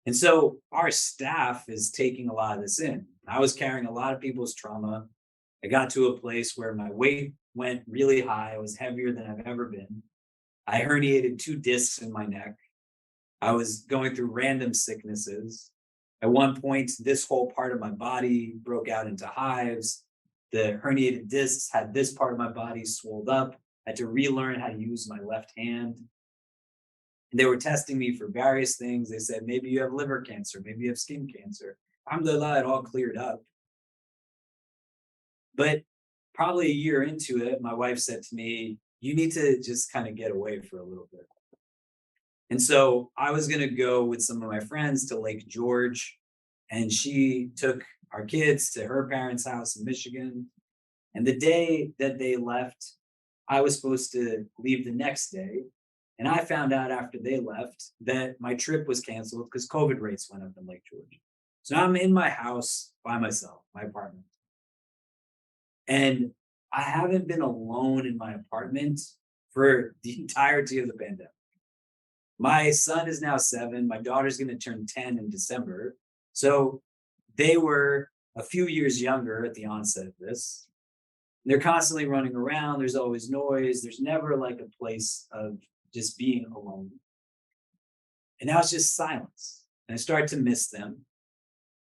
S3: And so our staff is taking a lot of this in. I was carrying a lot of people's trauma. I got to a place where my weight went really high. I was heavier than I've ever been. I herniated 2 discs in my neck. I was going through random sicknesses. At one point, this whole part of my body broke out into hives. The herniated discs had this part of my body swelled up. I had to relearn how to use my left hand. And they were testing me for various things. They said, maybe you have liver cancer, maybe you have skin cancer. Alhamdulillah, it all cleared up. But probably a year into it, my wife said to me, you need to just kind of get away for a little bit. And so I was going to go with some of my friends to Lake George, and she took our kids to her parents' house in Michigan. And the day that they left, I was supposed to leave the next day. And I found out after they left that my trip was canceled because COVID rates went up in Lake George. So I'm in my house by myself, my apartment. And I haven't been alone in my apartment for the entirety of the pandemic. My son is now 7. My daughter's going to turn 10 in December. So they were a few years younger at the onset of this. They're constantly running around. There's always noise. There's never like a place of just being alone. And now it's just silence. And I start to miss them.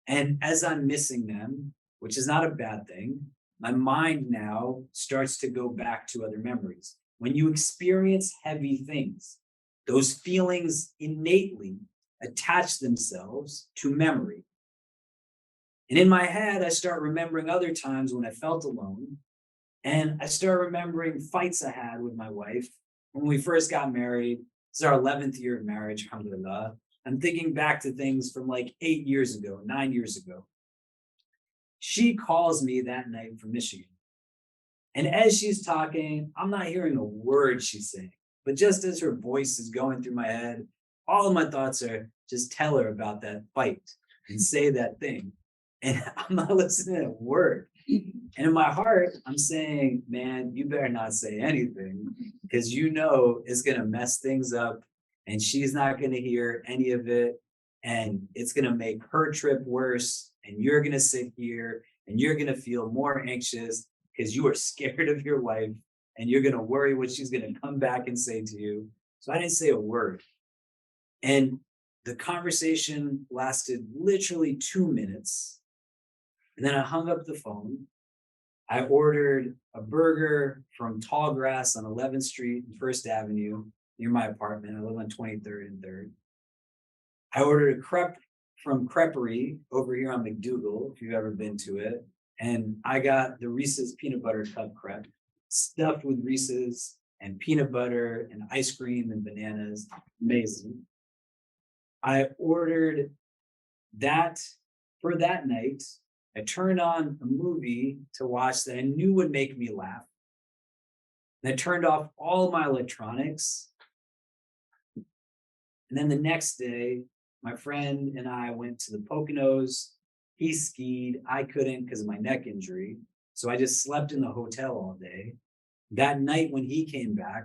S3: And as I'm missing them, which is not a bad thing, my mind now starts to go back to other memories. When you experience heavy things, those feelings innately attach themselves to memory. And in my head, I start remembering other times when I felt alone. And I start remembering fights I had with my wife when we first got married. It's our 11th year of marriage, alhamdulillah. I'm thinking back to things from like 8 years ago, 9 years ago. She calls me that night from Michigan. And as she's talking, I'm not hearing a word she's saying. But just as her voice is going through my head, all of my thoughts are just tell her about that fight and say that thing. And I'm not listening to a word. And in my heart, I'm saying, man, you better not say anything because you know it's going to mess things up and she's not going to hear any of it. And it's going to make her trip worse. And you're going to sit here and you're going to feel more anxious because you are scared of your wife and you're going to worry what she's going to come back and say to you. So I didn't say a word. And the conversation lasted literally 2 minutes. And then I hung up the phone. I ordered a burger from Tallgrass on 11th Street and 1st Avenue near my apartment. I live on 23rd and 3rd. I ordered a crepe from Creperie over here on McDougal, if you've ever been to it. And I got the Reese's peanut butter cup crepe, stuffed with Reese's and peanut butter and ice cream and bananas. Amazing. I ordered that for that night. I turned on a movie to watch that I knew would make me laugh. And I turned off all my electronics. And then the next day, my friend and I went to the Poconos. He skied. I couldn't because of my neck injury. So I just slept in the hotel all day. That night when he came back,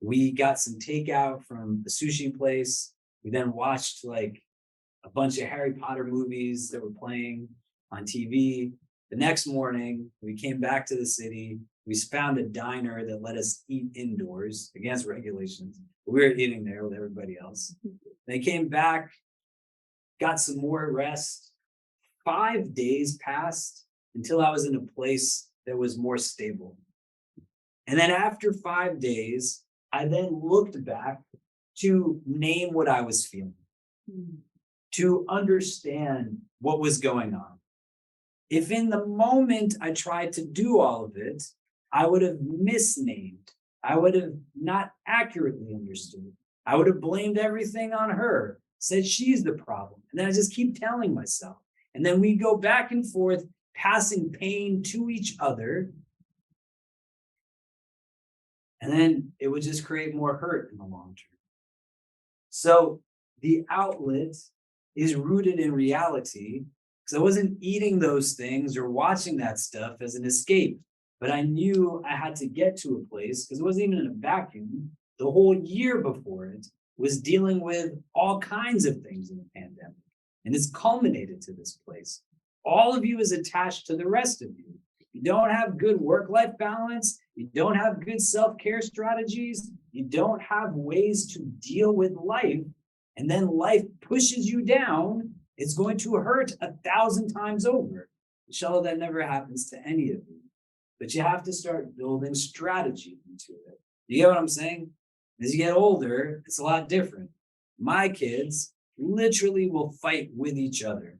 S3: we got some takeout from the sushi place. We then watched like a bunch of Harry Potter movies that were playing on TV. The next morning, we came back to the city. We found a diner that let us eat indoors against regulations. We were eating there with everybody else. They came back, got some more rest. 5 days passed until I was in a place that was more stable. And then after 5 days, I then looked back to name what I was feeling, to understand what was going on. If in the moment I tried to do all of it, I would have misnamed. I would have not accurately understood. I would have blamed everything on her, said she's the problem. And then I just keep telling myself. And then we go back and forth, passing pain to each other. And then it would just create more hurt in the long term. So the outlet is rooted in reality. Because I wasn't eating those things or watching that stuff as an escape. but I knew I had to get to a place because it wasn't even in a vacuum. The whole year before it was dealing with all kinds of things in the pandemic, and it's culminated to this place. All of you is attached to the rest of you. You don't have good work-life balance. You don't have good self-care strategies. You don't have ways to deal with life. And then life pushes you down. It's going to hurt 1,000 times over. Inshallah, that never happens to any of you. But you have to start building strategy into it. You get what I'm saying? As you get older, it's a lot different. My kids literally will fight with each other.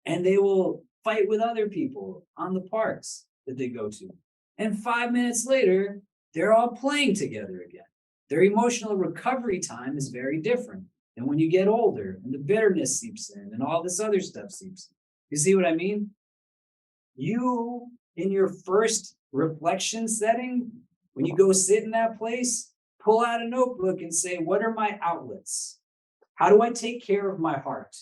S3: And they will fight with other people on the parks that they go to. And 5 minutes later, they're all playing together again. Their emotional recovery time is very different than when you get older and the bitterness seeps in and all this other stuff seeps in. You see what I mean? You, in your first reflection setting, when you go sit in that place, pull out a notebook and say, what are my outlets? How do I take care of my heart?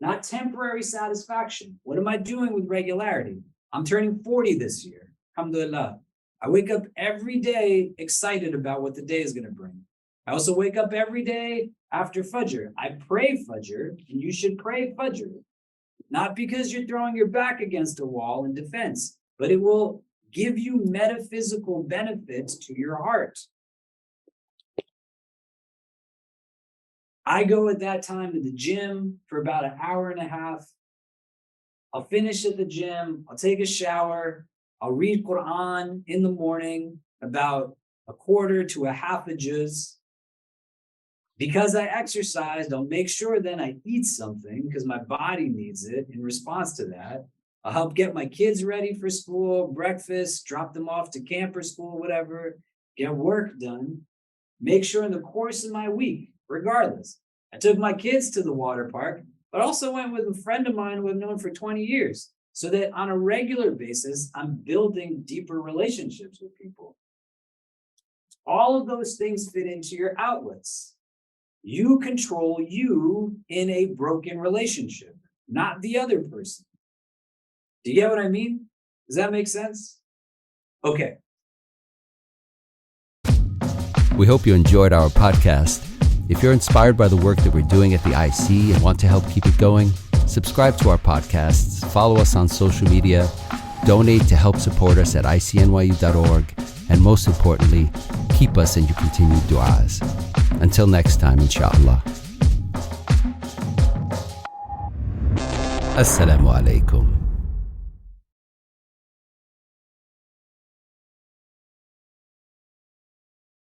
S3: Not temporary satisfaction. What am I doing with regularity? I'm turning 40 this year. Alhamdulillah. I wake up every day excited about what the day is going to bring. I also wake up every day after Fajr. I pray Fajr, and you should pray Fajr. Not because you're throwing your back against a wall in defense, but it will give you metaphysical benefits to your heart. I go at that time to the gym for about an hour and a half. I'll finish at the gym. I'll take a shower. I'll read Quran in the morning, about a quarter to a half a juz. Because I exercised, I'll make sure then I eat something because my body needs it in response to that. I'll help get my kids ready for school, breakfast, drop them off to camp or school, whatever, get work done. Make sure in the course of my week, regardless, I took my kids to the water park, but also went with a friend of mine who I've known for 20 years, so that on a regular basis, I'm building deeper relationships with people. All of those things fit into your outlets. You control you in a broken relationship, not the other person. Do you get what I mean? Does that make sense? Okay.
S2: We hope you enjoyed our podcast. If you're inspired by the work that we're doing at the IC and want to help keep it going, subscribe to our podcasts, follow us on social media, donate to help support us at ICNYU.org, and most importantly, keep us in your continued du'as. Until next time, inshallah. Assalamu alaikum.